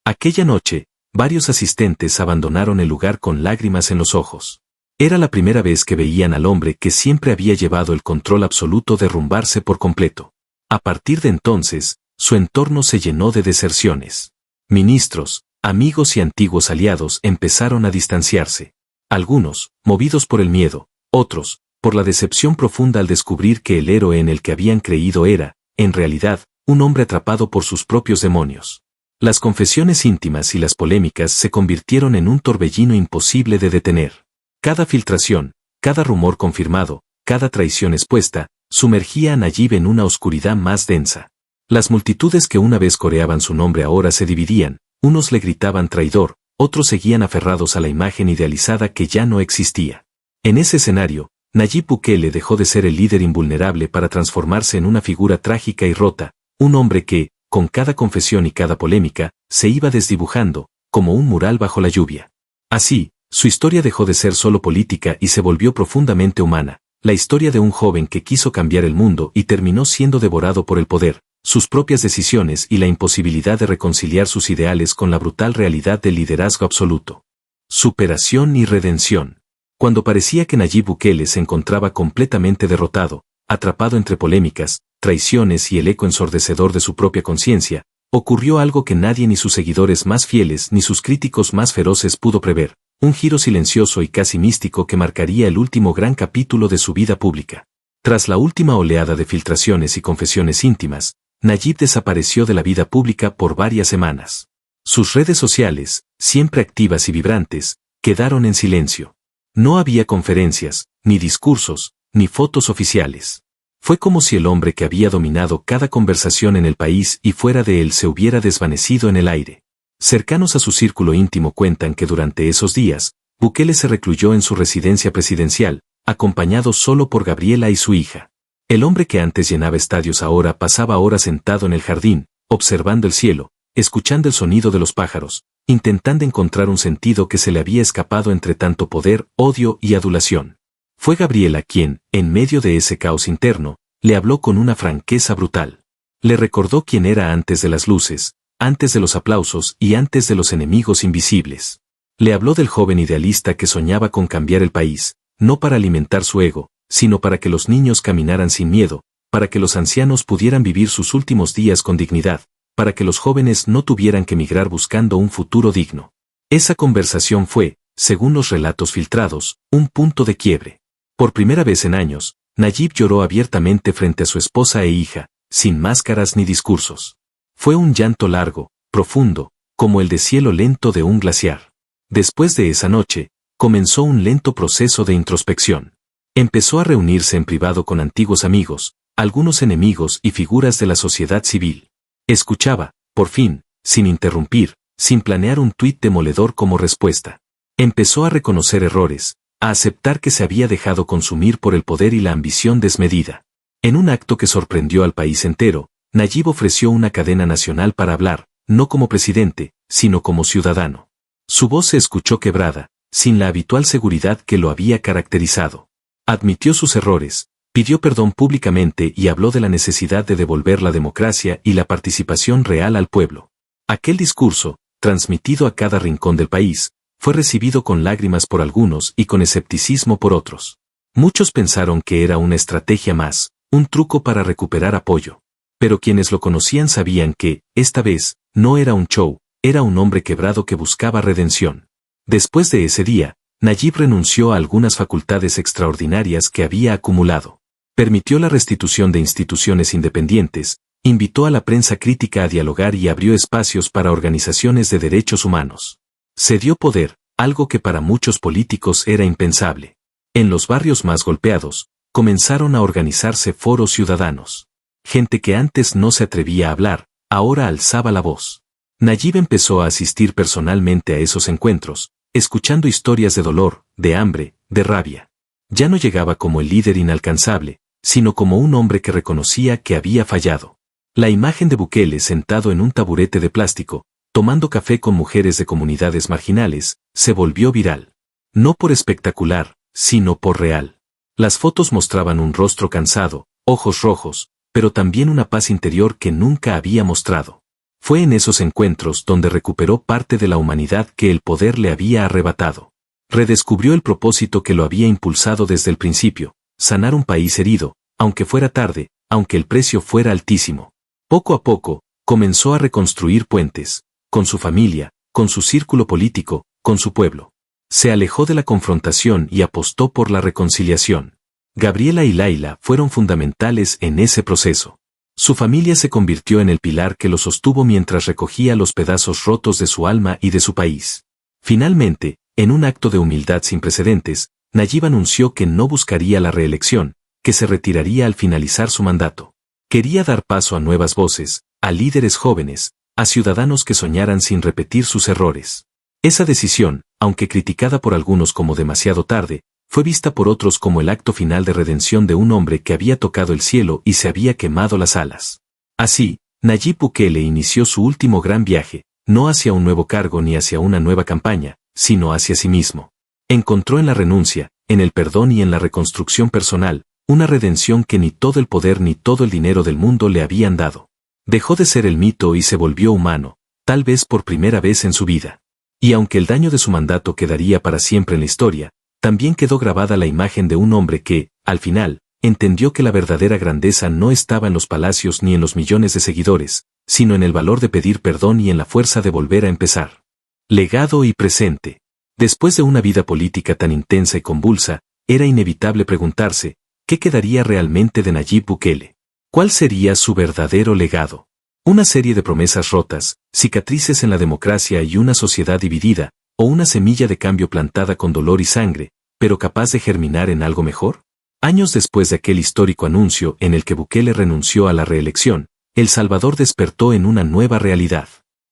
Aquella noche, varios asistentes abandonaron el lugar con lágrimas en los ojos. Era la primera vez que veían al hombre que siempre había llevado el control absoluto derrumbarse por completo. A partir de entonces, su entorno se llenó de deserciones. Ministros, amigos y antiguos aliados empezaron a distanciarse. Algunos, movidos por el miedo, otros, por la decepción profunda al descubrir que el héroe en el que habían creído era, en realidad, un hombre atrapado por sus propios demonios. Las confesiones íntimas y las polémicas se convirtieron en un torbellino imposible de detener. Cada filtración, cada rumor confirmado, cada traición expuesta, sumergía a Nayib en una oscuridad más densa. Las multitudes que una vez coreaban su nombre ahora se dividían, unos le gritaban traidor, otros seguían aferrados a la imagen idealizada que ya no existía. En ese escenario, Nayib Bukele dejó de ser el líder invulnerable para transformarse en una figura trágica y rota, un hombre que, con cada confesión y cada polémica, se iba desdibujando, como un mural bajo la lluvia. Así, su historia dejó de ser solo política y se volvió profundamente humana, la historia de un joven que quiso cambiar el mundo y terminó siendo devorado por el poder, sus propias decisiones y la imposibilidad de reconciliar sus ideales con la brutal realidad del liderazgo absoluto. Superación y redención. Cuando parecía que Nayib Bukele se encontraba completamente derrotado, atrapado entre polémicas, traiciones y el eco ensordecedor de su propia conciencia, ocurrió algo que nadie, ni sus seguidores más fieles ni sus críticos más feroces, pudo prever, un giro silencioso y casi místico que marcaría el último gran capítulo de su vida pública. Tras la última oleada de filtraciones y confesiones íntimas, Nayib desapareció de la vida pública por varias semanas. Sus redes sociales, siempre activas y vibrantes, quedaron en silencio. No había conferencias, ni discursos, ni fotos oficiales. Fue como si el hombre que había dominado cada conversación en el país y fuera de él se hubiera desvanecido en el aire. Cercanos a su círculo íntimo cuentan que durante esos días, Bukele se recluyó en su residencia presidencial, acompañado solo por Gabriela y su hija. El hombre que antes llenaba estadios ahora pasaba horas sentado en el jardín, observando el cielo, escuchando el sonido de los pájaros, intentando encontrar un sentido que se le había escapado entre tanto poder, odio y adulación. Fue Gabriela quien, en medio de ese caos interno, le habló con una franqueza brutal. Le recordó quién era antes de las luces, antes de los aplausos y antes de los enemigos invisibles. Le habló del joven idealista que soñaba con cambiar el país, no para alimentar su ego, sino para que los niños caminaran sin miedo, para que los ancianos pudieran vivir sus últimos días con dignidad, para que los jóvenes no tuvieran que migrar buscando un futuro digno. Esa conversación fue, según los relatos filtrados, un punto de quiebre. Por primera vez en años, Nayib lloró abiertamente frente a su esposa e hija, sin máscaras ni discursos. Fue un llanto largo, profundo, como el deshielo lento de un glaciar. Después de esa noche, comenzó un lento proceso de introspección. Empezó a reunirse en privado con antiguos amigos, algunos enemigos y figuras de la sociedad civil. Escuchaba, por fin, sin interrumpir, sin planear un tuit demoledor como respuesta. Empezó a reconocer errores, a aceptar que se había dejado consumir por el poder y la ambición desmedida. En un acto que sorprendió al país entero, Nayib ofreció una cadena nacional para hablar, no como presidente, sino como ciudadano. Su voz se escuchó quebrada, sin la habitual seguridad que lo había caracterizado. Admitió sus errores, pidió perdón públicamente y habló de la necesidad de devolver la democracia y la participación real al pueblo. Aquel discurso, transmitido a cada rincón del país, fue recibido con lágrimas por algunos y con escepticismo por otros. Muchos pensaron que era una estrategia más, un truco para recuperar apoyo. Pero quienes lo conocían sabían que, esta vez, no era un show, era un hombre quebrado que buscaba redención. Después de ese día, Nayib renunció a algunas facultades extraordinarias que había acumulado. Permitió la restitución de instituciones independientes, invitó a la prensa crítica a dialogar y abrió espacios para organizaciones de derechos humanos. Se dio poder, algo que para muchos políticos era impensable. En los barrios más golpeados, comenzaron a organizarse foros ciudadanos. Gente que antes no se atrevía a hablar, ahora alzaba la voz. Nayib empezó a asistir personalmente a esos encuentros, escuchando historias de dolor, de hambre, de rabia. Ya no llegaba como el líder inalcanzable, sino como un hombre que reconocía que había fallado. La imagen de Bukele sentado en un taburete de plástico, tomando café con mujeres de comunidades marginales, se volvió viral. No por espectacular, sino por real. Las fotos mostraban un rostro cansado, ojos rojos, pero también una paz interior que nunca había mostrado. Fue en esos encuentros donde recuperó parte de la humanidad que el poder le había arrebatado. Redescubrió el propósito que lo había impulsado desde el principio, sanar un país herido, aunque fuera tarde, aunque el precio fuera altísimo. Poco a poco, comenzó a reconstruir puentes, con su familia, con su círculo político, con su pueblo. Se alejó de la confrontación y apostó por la reconciliación. Gabriela y Laila fueron fundamentales en ese proceso. Su familia se convirtió en el pilar que lo sostuvo mientras recogía los pedazos rotos de su alma y de su país. Finalmente, en un acto de humildad sin precedentes, Nayib anunció que no buscaría la reelección, que se retiraría al finalizar su mandato. Quería dar paso a nuevas voces, a líderes jóvenes, a ciudadanos que soñaran sin repetir sus errores. Esa decisión, aunque criticada por algunos como demasiado tarde, fue vista por otros como el acto final de redención de un hombre que había tocado el cielo y se había quemado las alas. Así, Nayib Bukele inició su último gran viaje, no hacia un nuevo cargo ni hacia una nueva campaña, sino hacia sí mismo. Encontró en la renuncia, en el perdón y en la reconstrucción personal, una redención que ni todo el poder ni todo el dinero del mundo le habían dado. Dejó de ser el mito y se volvió humano, tal vez por primera vez en su vida. Y aunque el daño de su mandato quedaría para siempre en la historia, también quedó grabada la imagen de un hombre que, al final, entendió que la verdadera grandeza no estaba en los palacios ni en los millones de seguidores, sino en el valor de pedir perdón y en la fuerza de volver a empezar. Legado y presente. Después de una vida política tan intensa y convulsa, era inevitable preguntarse, ¿qué quedaría realmente de Nayib Bukele? ¿Cuál sería su verdadero legado? Una serie de promesas rotas, cicatrices en la democracia y una sociedad dividida, o una semilla de cambio plantada con dolor y sangre, pero capaz de germinar en algo mejor? Años después de aquel histórico anuncio en el que Bukele renunció a la reelección, El Salvador despertó en una nueva realidad.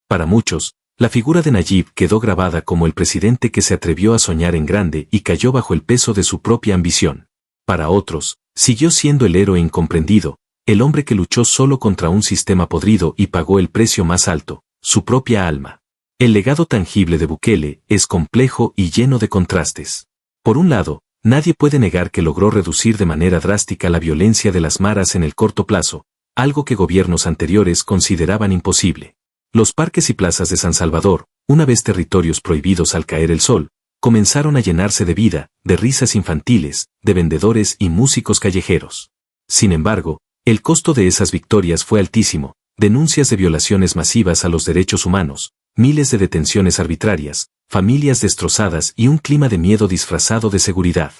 Para muchos, la figura de Nayib quedó grabada como el presidente que se atrevió a soñar en grande y cayó bajo el peso de su propia ambición. Para otros, siguió siendo el héroe incomprendido, el hombre que luchó solo contra un sistema podrido y pagó el precio más alto, su propia alma. El legado tangible de Bukele es complejo y lleno de contrastes. Por un lado, nadie puede negar que logró reducir de manera drástica la violencia de las maras en el corto plazo, algo que gobiernos anteriores consideraban imposible. Los parques y plazas de San Salvador, una vez territorios prohibidos al caer el sol, comenzaron a llenarse de vida, de risas infantiles, de vendedores y músicos callejeros. Sin embargo, el costo de esas victorias fue altísimo, denuncias de violaciones masivas a los derechos humanos, miles de detenciones arbitrarias, familias destrozadas y un clima de miedo disfrazado de seguridad.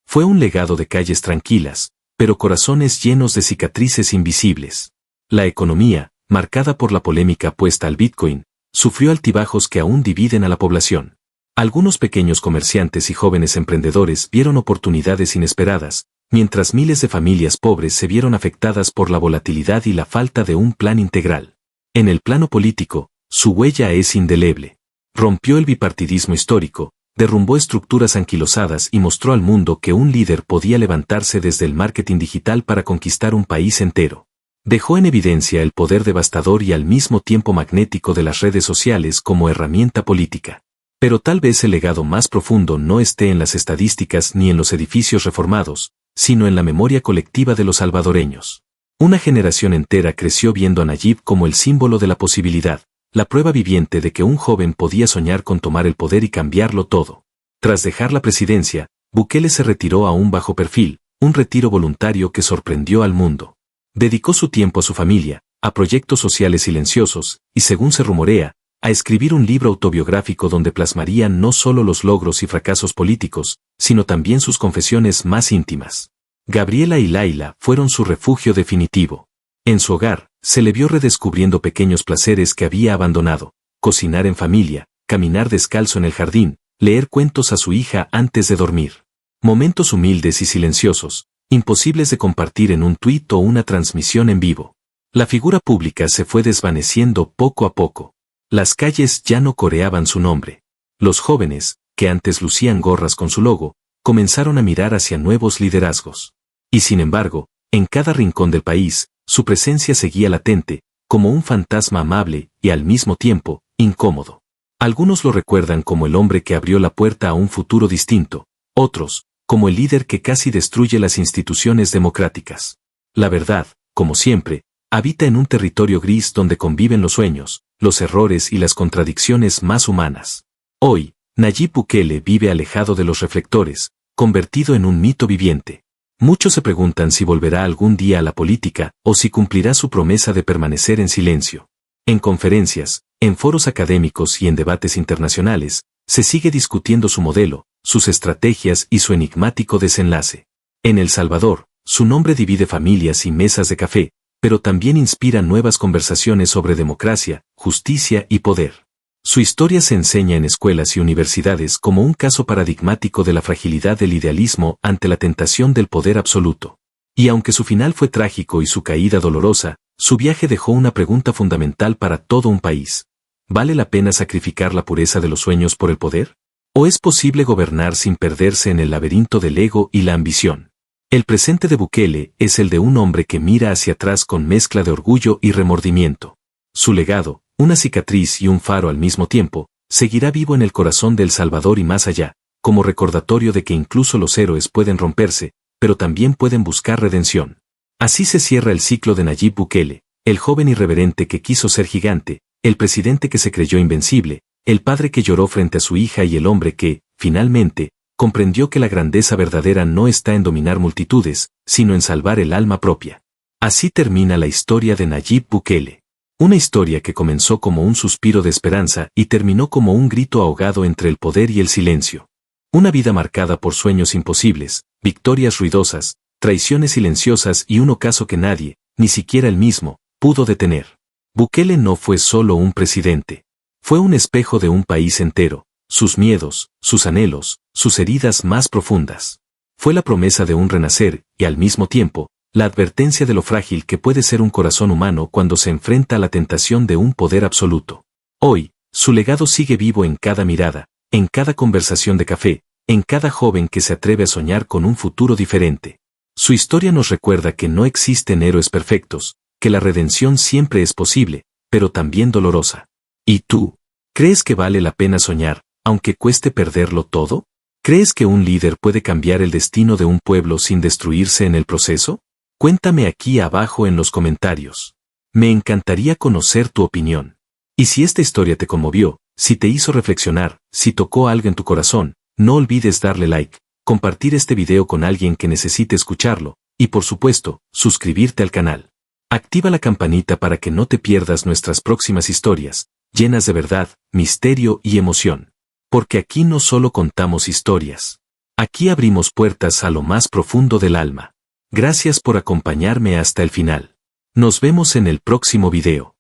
Fue un legado de calles tranquilas, pero corazones llenos de cicatrices invisibles. La economía, marcada por la polémica apuesta al Bitcoin, sufrió altibajos que aún dividen a la población. Algunos pequeños comerciantes y jóvenes emprendedores vieron oportunidades inesperadas, mientras miles de familias pobres se vieron afectadas por la volatilidad y la falta de un plan integral. En el plano político, Su huella es indeleble. Rompió el bipartidismo histórico, derrumbó estructuras anquilosadas y mostró al mundo que un líder podía levantarse desde el marketing digital para conquistar un país entero. Dejó en evidencia el poder devastador y al mismo tiempo magnético de las redes sociales como herramienta política. Pero tal vez el legado más profundo no esté en las estadísticas ni en los edificios reformados, sino en la memoria colectiva de los salvadoreños. Una generación entera creció viendo a Nayib como el símbolo de la posibilidad, la prueba viviente de que un joven podía soñar con tomar el poder y cambiarlo todo. Tras dejar la presidencia, Bukele se retiró a un bajo perfil, un retiro voluntario que sorprendió al mundo. Dedicó su tiempo a su familia, a proyectos sociales silenciosos, y según se rumorea, a escribir un libro autobiográfico donde plasmaría no solo los logros y fracasos políticos, sino también sus confesiones más íntimas. Gabriela y Laila fueron su refugio definitivo. En su hogar, se le vio redescubriendo pequeños placeres que había abandonado: cocinar en familia, caminar descalzo en el jardín, leer cuentos a su hija antes de dormir. Momentos humildes y silenciosos, imposibles de compartir en un tuit o una transmisión en vivo. La figura pública se fue desvaneciendo poco a poco. Las calles ya no coreaban su nombre. Los jóvenes, que antes lucían gorras con su logo, comenzaron a mirar hacia nuevos liderazgos. Y sin embargo, en cada rincón del país, su presencia seguía latente, como un fantasma amable y al mismo tiempo, incómodo. Algunos lo recuerdan como el hombre que abrió la puerta a un futuro distinto, otros, como el líder que casi destruye las instituciones democráticas. La verdad, como siempre, habita en un territorio gris donde conviven los sueños, los errores y las contradicciones más humanas. Hoy, Nayib Bukele vive alejado de los reflectores, convertido en un mito viviente. Muchos se preguntan si volverá algún día a la política o si cumplirá su promesa de permanecer en silencio. En conferencias, en foros académicos y en debates internacionales, se sigue discutiendo su modelo, sus estrategias y su enigmático desenlace. En El Salvador, su nombre divide familias y mesas de café, pero también inspira nuevas conversaciones sobre democracia, justicia y poder. Su historia se enseña en escuelas y universidades como un caso paradigmático de la fragilidad del idealismo ante la tentación del poder absoluto. Y aunque su final fue trágico y su caída dolorosa, su viaje dejó una pregunta fundamental para todo un país. ¿Vale la pena sacrificar la pureza de los sueños por el poder? ¿O es posible gobernar sin perderse en el laberinto del ego y la ambición? El presente de Bukele es el de un hombre que mira hacia atrás con mezcla de orgullo y remordimiento. Su legado, una cicatriz y un faro al mismo tiempo, seguirá vivo en el corazón de El Salvador y más allá, como recordatorio de que incluso los héroes pueden romperse, pero también pueden buscar redención. Así se cierra el ciclo de Nayib Bukele, el joven irreverente que quiso ser gigante, el presidente que se creyó invencible, el padre que lloró frente a su hija y el hombre que, finalmente, comprendió que la grandeza verdadera no está en dominar multitudes, sino en salvar el alma propia. Así termina la historia de Nayib Bukele. Una historia que comenzó como un suspiro de esperanza y terminó como un grito ahogado entre el poder y el silencio. Una vida marcada por sueños imposibles, victorias ruidosas, traiciones silenciosas y un ocaso que nadie, ni siquiera él mismo, pudo detener. Bukele no fue solo un presidente. Fue un espejo de un país entero, sus miedos, sus anhelos, sus heridas más profundas. Fue la promesa de un renacer y, al mismo tiempo, la advertencia de lo frágil que puede ser un corazón humano cuando se enfrenta a la tentación de un poder absoluto. Hoy, su legado sigue vivo en cada mirada, en cada conversación de café, en cada joven que se atreve a soñar con un futuro diferente. Su historia nos recuerda que no existen héroes perfectos, que la redención siempre es posible, pero también dolorosa. ¿Y tú? ¿Crees que vale la pena soñar, aunque cueste perderlo todo? ¿Crees que un líder puede cambiar el destino de un pueblo sin destruirse en el proceso? Cuéntame aquí abajo en los comentarios. Me encantaría conocer tu opinión. Y si esta historia te conmovió, si te hizo reflexionar, si tocó algo en tu corazón, no olvides darle like, compartir este video con alguien que necesite escucharlo, y por supuesto, suscribirte al canal. Activa la campanita para que no te pierdas nuestras próximas historias, llenas de verdad, misterio y emoción. Porque aquí no solo contamos historias. Aquí abrimos puertas a lo más profundo del alma. Gracias por acompañarme hasta el final. Nos vemos en el próximo video.